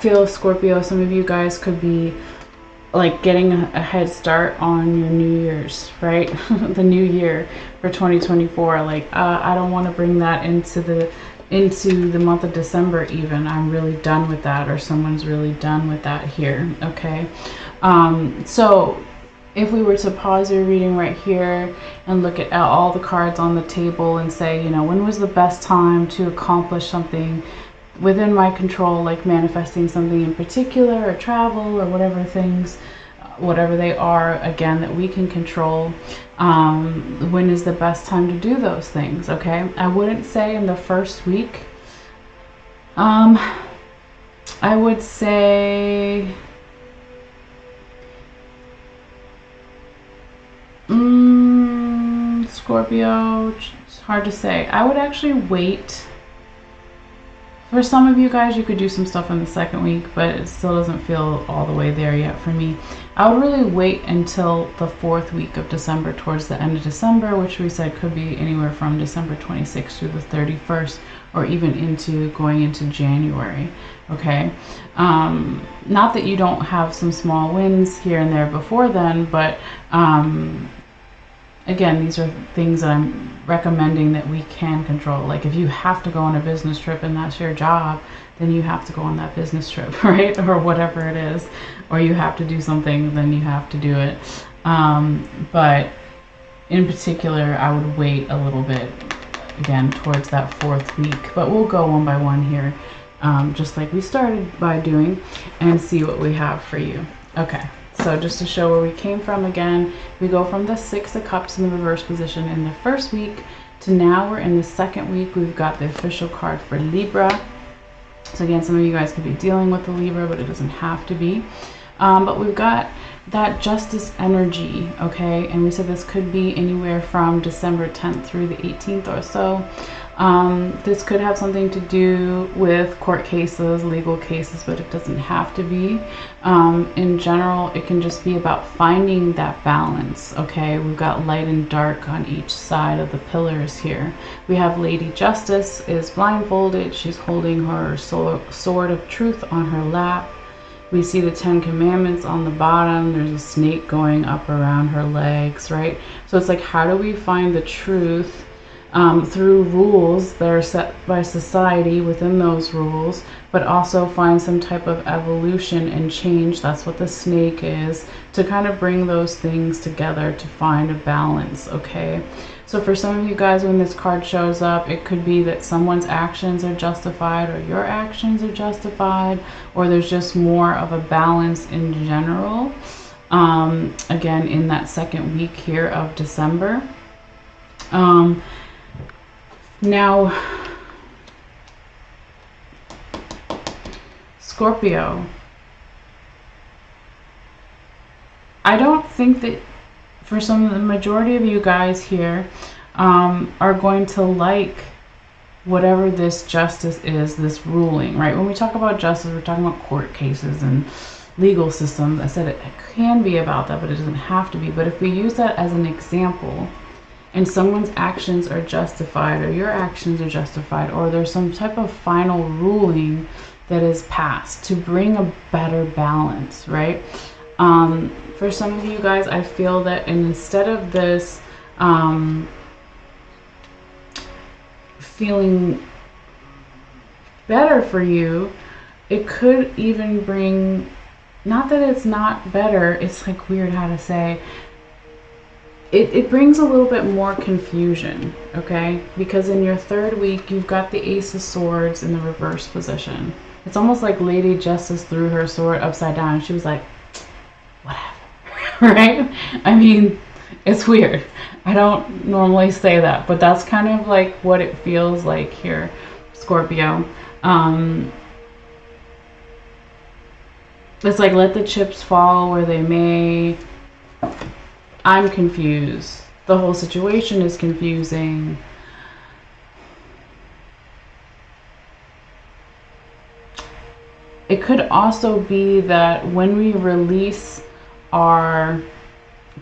feel, Scorpio, some of you guys could be like getting a head start on your New Year's, right? The new year for 2024. Like, I don't want to bring that into the month of December even. I'm really done with that, or someone's really done with that here, okay? So if we were to pause your reading right here and look at all the cards on the table and say, you know, when was the best time to accomplish something within my control, like manifesting something in particular, or travel, or whatever things, whatever they are, again, that we can control, when is the best time to do those things, okay? I wouldn't say in the first week. I would say Scorpio, it's hard to say. I would actually wait. For some of you guys, you could do some stuff in the second week, but it still doesn't feel all the way there yet for me. I would really wait until the 4th week of December, towards the end of December, which we said could be anywhere from December 26th through the 31st, or even going into January, okay? Not that you don't have some small wins here and there before then, but again, these are things that I'm recommending that we can control. Like, if you have to go on a business trip and that's your job, then you have to go on that business trip, right? Or whatever it is. Or you have to do something, then you have to do it. But in particular, I would wait a little bit, again, towards that 4th week. But we'll go one by one here, just like we started by doing, and see what we have for you. Okay. So just to show where we came from again, we go from the 6 of Cups in the reverse position in the first week to now we're in the second week. We've got the official card for Libra. So again, some of you guys could be dealing with the Libra, but it doesn't have to be. But we've got that justice energy, okay? And we said this could be anywhere from December 10th through the 18th or so. This could have something to do with court cases, legal cases, but it doesn't have to be. In general, it can just be about finding that balance, okay? We've got light and dark on each side of the pillars here. We have Lady Justice is blindfolded. She's holding her sword of truth on her lap. We see the 10 Commandments on the bottom. There's a snake going up around her legs, right? So it's like, how do we find the truth through rules that are set by society, within those rules, but also find some type of evolution and change? That's what the snake is, to kind of bring those things together to find a balance, okay? So for some of you guys, when this card shows up, it could be that someone's actions are justified, or your actions are justified, or there's just more of a balance in general. Again, in that second week here of December. Now, Scorpio, I don't think that for the majority of you guys here are going to like whatever this justice is, this ruling, right? When we talk about justice, we're talking about court cases and legal systems. I said it can be about that, but it doesn't have to be. But if we use that as an example, and someone's actions are justified, or your actions are justified, or there's some type of final ruling that is passed to bring a better balance, right? For some of you guys, I feel that instead of this feeling better for you, it could even bring, not that it's not better, it's like weird how to say, it brings a little bit more confusion, okay? Because in your third week, you've got the Ace of Swords in the reverse position. It's almost like Lady Justice threw her sword upside down and she was like, whatever, right? I mean, it's weird. I don't normally say that, but that's kind of like what it feels like here, Scorpio. It's like, let the chips fall where they may. I'm confused. The whole situation is confusing. It could also be that when we release our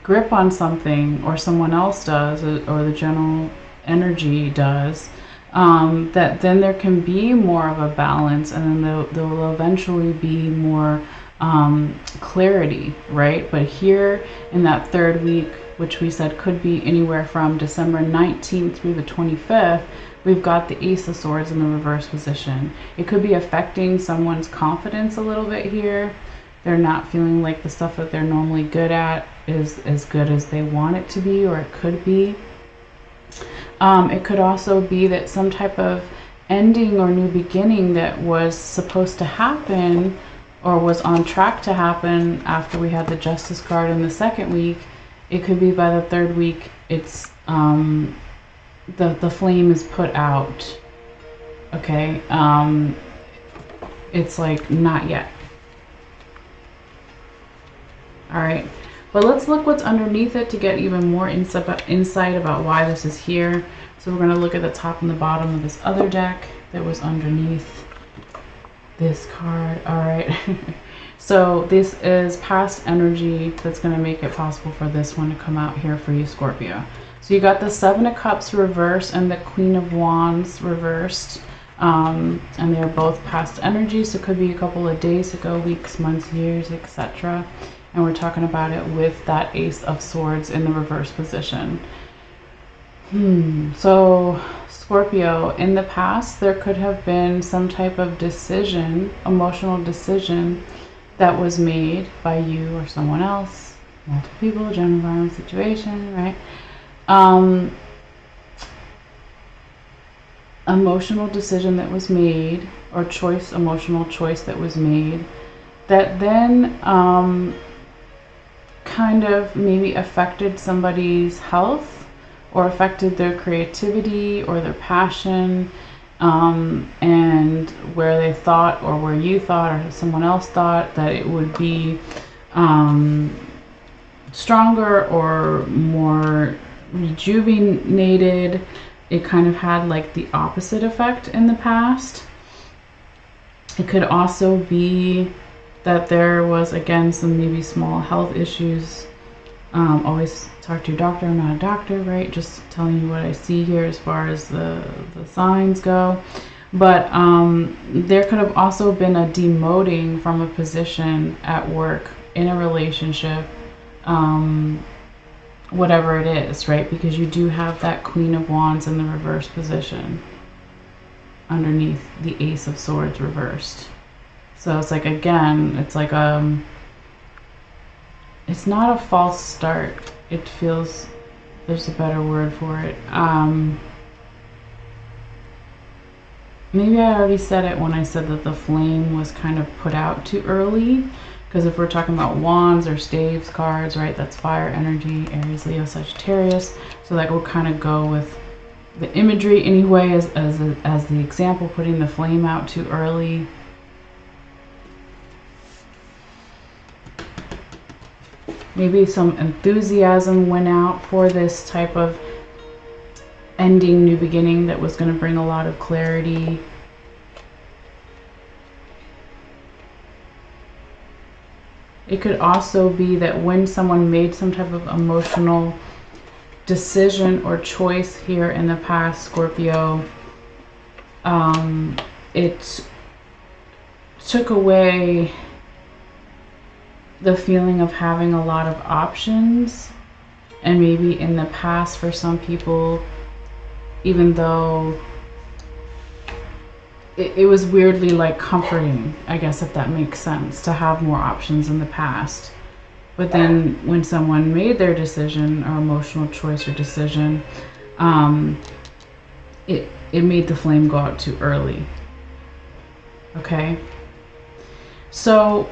grip on something, or someone else does, or the general energy does, that then there can be more of a balance, and then there will eventually be more clarity, right? But here in that third week, which we said could be anywhere from December 19th through the 25th, we've got the Ace of Swords in the reverse position. It could be affecting someone's confidence a little bit here. They're not feeling like the stuff that they're normally good at is as good as they want it to be, or it could be. It could also be that some type of ending or new beginning that was supposed to happen, or was on track to happen after we had the Justice card in the second week, it could be by the third week, it's the flame is put out. Okay, it's like not yet. All right, but let's look what's underneath it to get even more insight about why this is here. So we're going to look at the top and the bottom of this other deck that was underneath this card. All right. So this is past energy that's going to make it possible for this one to come out here for you, Scorpio. So you got the Seven of Cups reversed and the Queen of Wands reversed, and they're both past energy. So it could be a couple of days ago, weeks, months, years, etc. And we're talking about it with that Ace of Swords in the reverse position. So Scorpio, in the past, there could have been some type of decision, emotional decision, that was made by you or someone else, multiple people, general environment situation, right? Emotional decision that was made, or choice, emotional choice that was made, that then kind of maybe affected somebody's health, or affected their creativity or their passion, and where they thought, or where you thought, or someone else thought that it would be stronger or more rejuvenated, it kind of had like the opposite effect in the past. It could also be that there was, again, some maybe small health issues. Always talk to your doctor. I'm not a doctor, right? Just telling you what I see here as far as the signs go. But there could have also been a demoting from a position at work, in a relationship, whatever it is, right? Because you do have that Queen of Wands in the reverse position underneath the Ace of Swords reversed. So it's like, again, it's like it's not a false start. It feels, there's a better word for it. Maybe I already said it when I said that the flame was kind of put out too early. Because if we're talking about wands or staves cards, right, that's fire energy, Aries, Leo, Sagittarius. So that will kind of go with the imagery anyway, as the example, putting the flame out too early. Maybe some enthusiasm went out for this type of ending, new beginning that was going to bring a lot of clarity. It could also be that when someone made some type of emotional decision or choice here in the past, Scorpio, it took away the feeling of having a lot of options. And maybe in the past for some people, even though it was weirdly like comforting, I guess, if that makes sense, to have more options in the past. But then when someone made their decision or emotional choice or decision, it made the flame go out too early. Okay? So,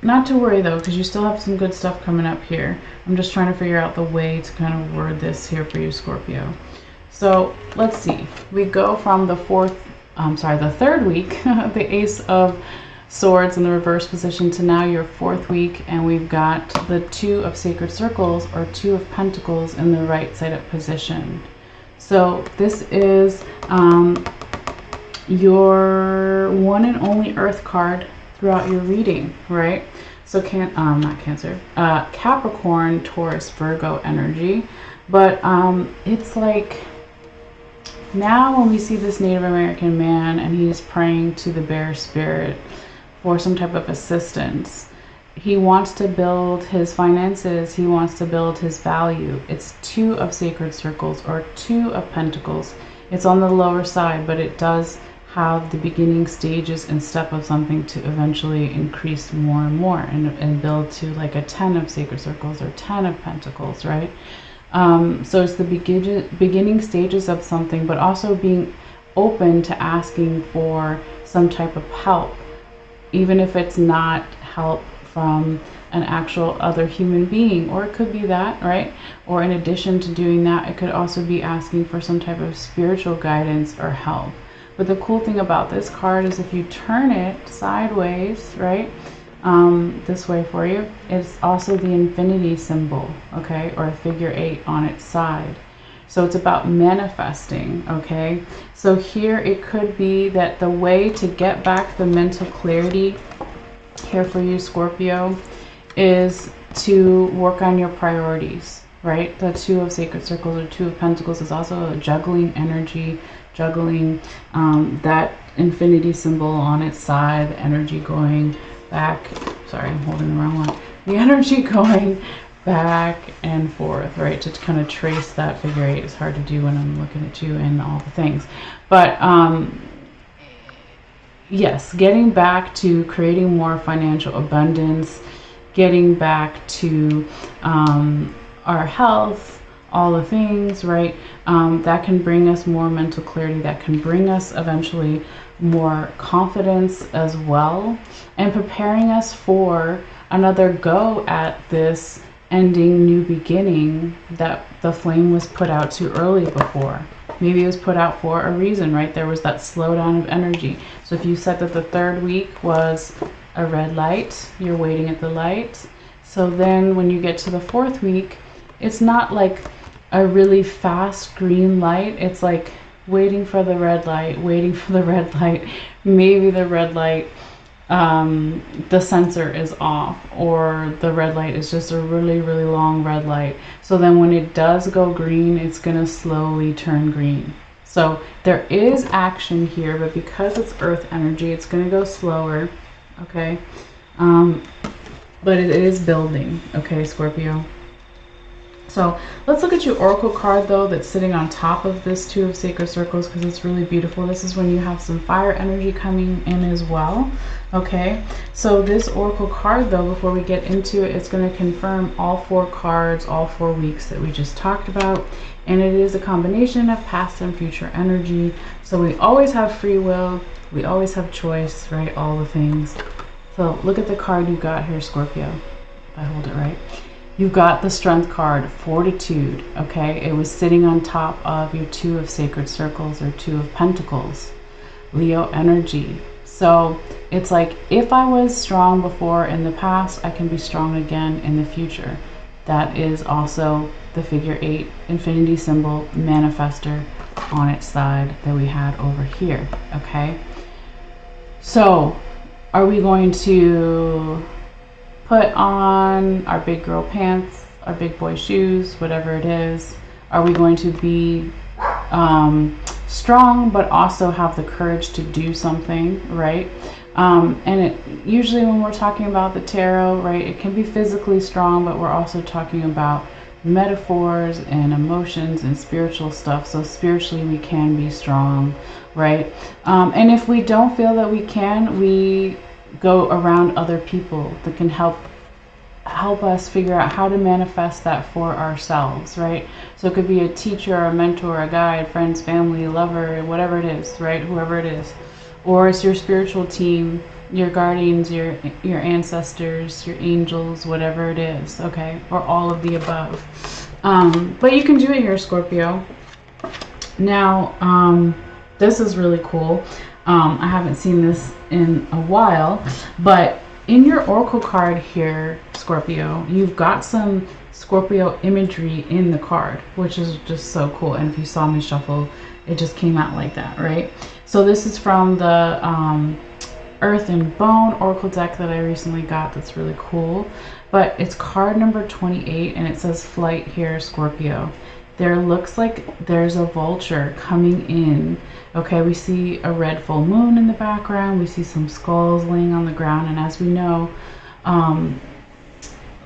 not to worry though, because you still have some good stuff coming up here. I'm just trying to figure out the way to kind of word this here for you, Scorpio. So, let's see. We go from the third week, the Ace of Swords in the reverse position, to now your fourth week, and we've got the Two of Sacred Circles or Two of Pentacles in the right side up position. So this is your one and only Earth card throughout your reading, right? So not Cancer, Capricorn, Taurus, Virgo energy, but it's like now when we see this Native American man and he's praying to the bear spirit for some type of assistance. He wants to build his finances. He wants to build his value. It's Two of Sacred Circles or Two of Pentacles. It's on the lower side, but it does have the beginning stages and step of something to eventually increase more and more and build to like a 10 of Sacred Circles or 10 of Pentacles, right? So it's the beginning stages of something, but also being open to asking for some type of help, even if it's not help from an actual other human being, or it could be that, right? Or in addition to doing that, it could also be asking for some type of spiritual guidance or help. But the cool thing about this card is if you turn it sideways, right, this way for you, it's also the infinity symbol, okay, or a figure 8 on its side. So it's about manifesting, okay? So here it could be that the way to get back the mental clarity here for you, Scorpio, is to work on your priorities, right? The Two of Sacred Circles or Two of Pentacles is also a juggling energy, juggling that infinity symbol on its side, the energy going back, sorry, I'm holding the wrong one, the energy going back and forth, right? To kind of trace that figure 8 is hard to do when I'm looking at you and all the things. But yes, getting back to creating more financial abundance, getting back to our health, all the things, right? That can bring us more mental clarity, that can bring us eventually more confidence as well, and preparing us for another go at this ending new beginning that the flame was put out too early before. Maybe it was put out for a reason, right? There was that slowdown of energy. So if you said that the third week was a red light, you're waiting at the light. So then when you get to the fourth week, it's not like a really fast green light. It's like waiting for the red light, waiting for the red light. Maybe the red light, the sensor is off, or the red light is just a really, really long red light. So then when it does go green, it's going to slowly turn green. So there is action here, but because it's earth energy, it's going to go slower, okay? But it is building, okay, Scorpio? So let's look at your oracle card though that's sitting on top of this Two of Sacred Circles, because it's really beautiful. This is when you have some fire energy coming in as well. Okay, so this oracle card though, before we get into it, it's going to confirm all 4 cards, all 4 weeks that we just talked about. And it is a combination of past and future energy. So we always have free will, we always have choice, right? All the things. So look at the card you got here, Scorpio, if I hold it right. You've got the Strength card, Fortitude, okay? It was sitting on top of your Two of Sacred Circles or Two of Pentacles, Leo energy. So it's like, if I was strong before in the past, I can be strong again in the future. That is also the figure 8 infinity symbol manifester on its side that we had over here, okay? So are we going to put on our big girl pants, our big boy shoes, whatever it is? Are we going to be strong, but also have the courage to do something, right? And usually when we're talking about the tarot, right, it can be physically strong, but we're also talking about metaphors and emotions and spiritual stuff. So spiritually we can be strong, right? And if we don't feel that we can, we go around other people that can help us figure out how to manifest that for ourselves, right? So it could be a teacher, a mentor, a guide, friends, family, lover, whatever it is, right? Whoever it is. Or it's your spiritual team, your guardians, your ancestors, your angels, whatever it is, okay? Or all of the above. But you can do it here, Scorpio. Now, this is really cool. I haven't seen this in a while, but in your oracle card here, Scorpio, you've got some Scorpio imagery in the card, which is just so cool. And if you saw me shuffle, it just came out like that, right? So this is from the Earth and Bone oracle deck that I recently got. That's really cool. But it's card number 28, and it says flight here, Scorpio. There looks like there's a vulture coming in. Okay, we see a red full moon in the background. We see some skulls laying on the ground. And as we know,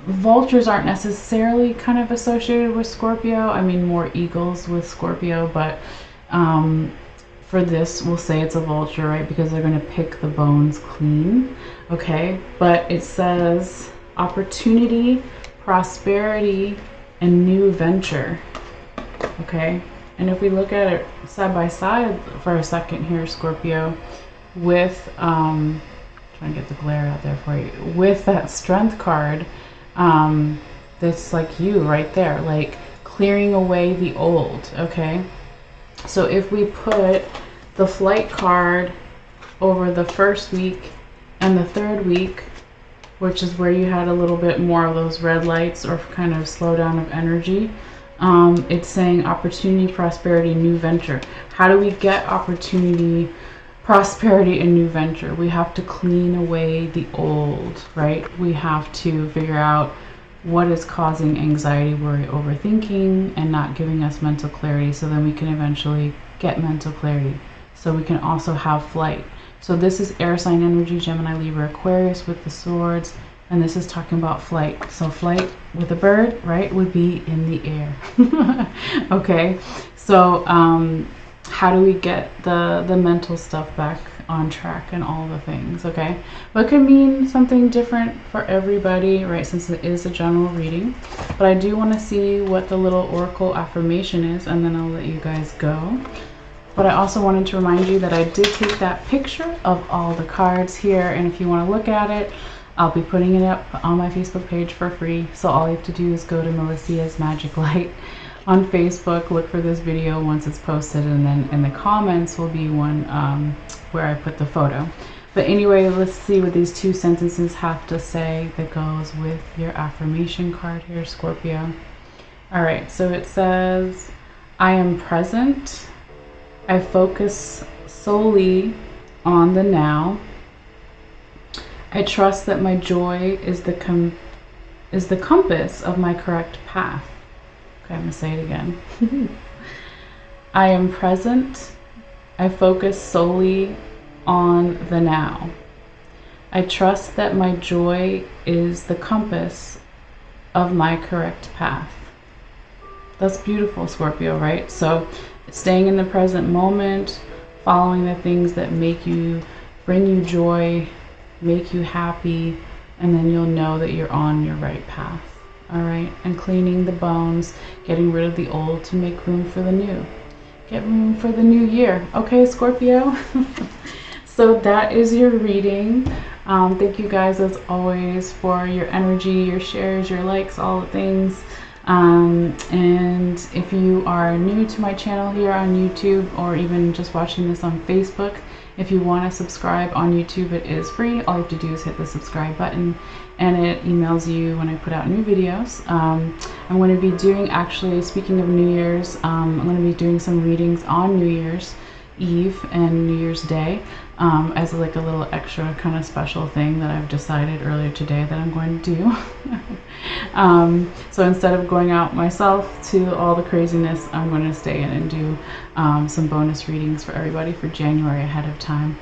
vultures aren't necessarily kind of associated with Scorpio. I mean, more eagles with Scorpio, but for this, we'll say it's a vulture, right? Because they're going to pick the bones clean. Okay, but it says opportunity, prosperity, and new venture. Okay, and if we look at it side by side for a second here, Scorpio, with trying to get the glare out there for you, with that strength card, that's like you right there, like clearing away the old. Okay, so if we put the flight card over the first week and the third week, which is where you had a little bit more of those red lights or kind of slowdown of energy, it's saying opportunity, prosperity, new venture. How do we get opportunity, prosperity, and new venture? We have to clean away the old, right? We have to figure out what is causing anxiety, worry, overthinking, and not giving us mental clarity, so then we can eventually get mental clarity. So we can also have flight. So this is air sign energy, Gemini, Libra, Aquarius with the swords. And this is talking about flight. So flight with a bird, right, would be in the air. Okay, so how do we get the mental stuff back on track and all the things, okay? But it could mean something different for everybody, right, since it is a general reading. But I do want to see what the little oracle affirmation is, and then I'll let you guys go. But I also wanted to remind you that I did take that picture of all the cards here, and if you want to look at it, I'll be putting it up on my Facebook page for free. So all you have to do is go to Malessea's Magic Light on Facebook, look for this video once it's posted, and then in the comments will be one where I put the photo. But anyway, let's see what these two sentences have to say that goes with your affirmation card here, Scorpio. All right, so it says, I am present. I focus solely on the now. I trust that my joy is the compass of my correct path. Okay, I'm going to say it again. I am present. I focus solely on the now. I trust that my joy is the compass of my correct path. That's beautiful, Scorpio, right? So staying in the present moment, following the things that bring you joy, make you happy, and then you'll know that you're on your right path. All right, and cleaning the bones, getting rid of the old to make room for the new. Get room for the new year. Okay, Scorpio? So that is your reading. Thank you guys as always for your energy, your shares, your likes, all the things. And if you are new to my channel here on YouTube, or even just watching this on Facebook, if you want to subscribe on YouTube, it is free. All you have to do is hit the subscribe button, and it emails you when I put out new videos. I'm going to be doing, actually, speaking of New Year's, I'm going to be doing some readings on New Year's Eve and New Year's Day as like a little extra kind of special thing that I've decided earlier today that I'm going to do. So instead of going out myself to all the craziness, I'm going to stay in and do some bonus readings for everybody for January ahead of time.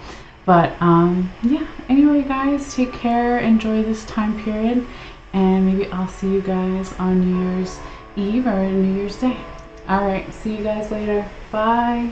But yeah, anyway guys, take care, enjoy this time period, and maybe I'll see you guys on New Year's Eve or New Year's Day. Alright, see you guys later. Bye.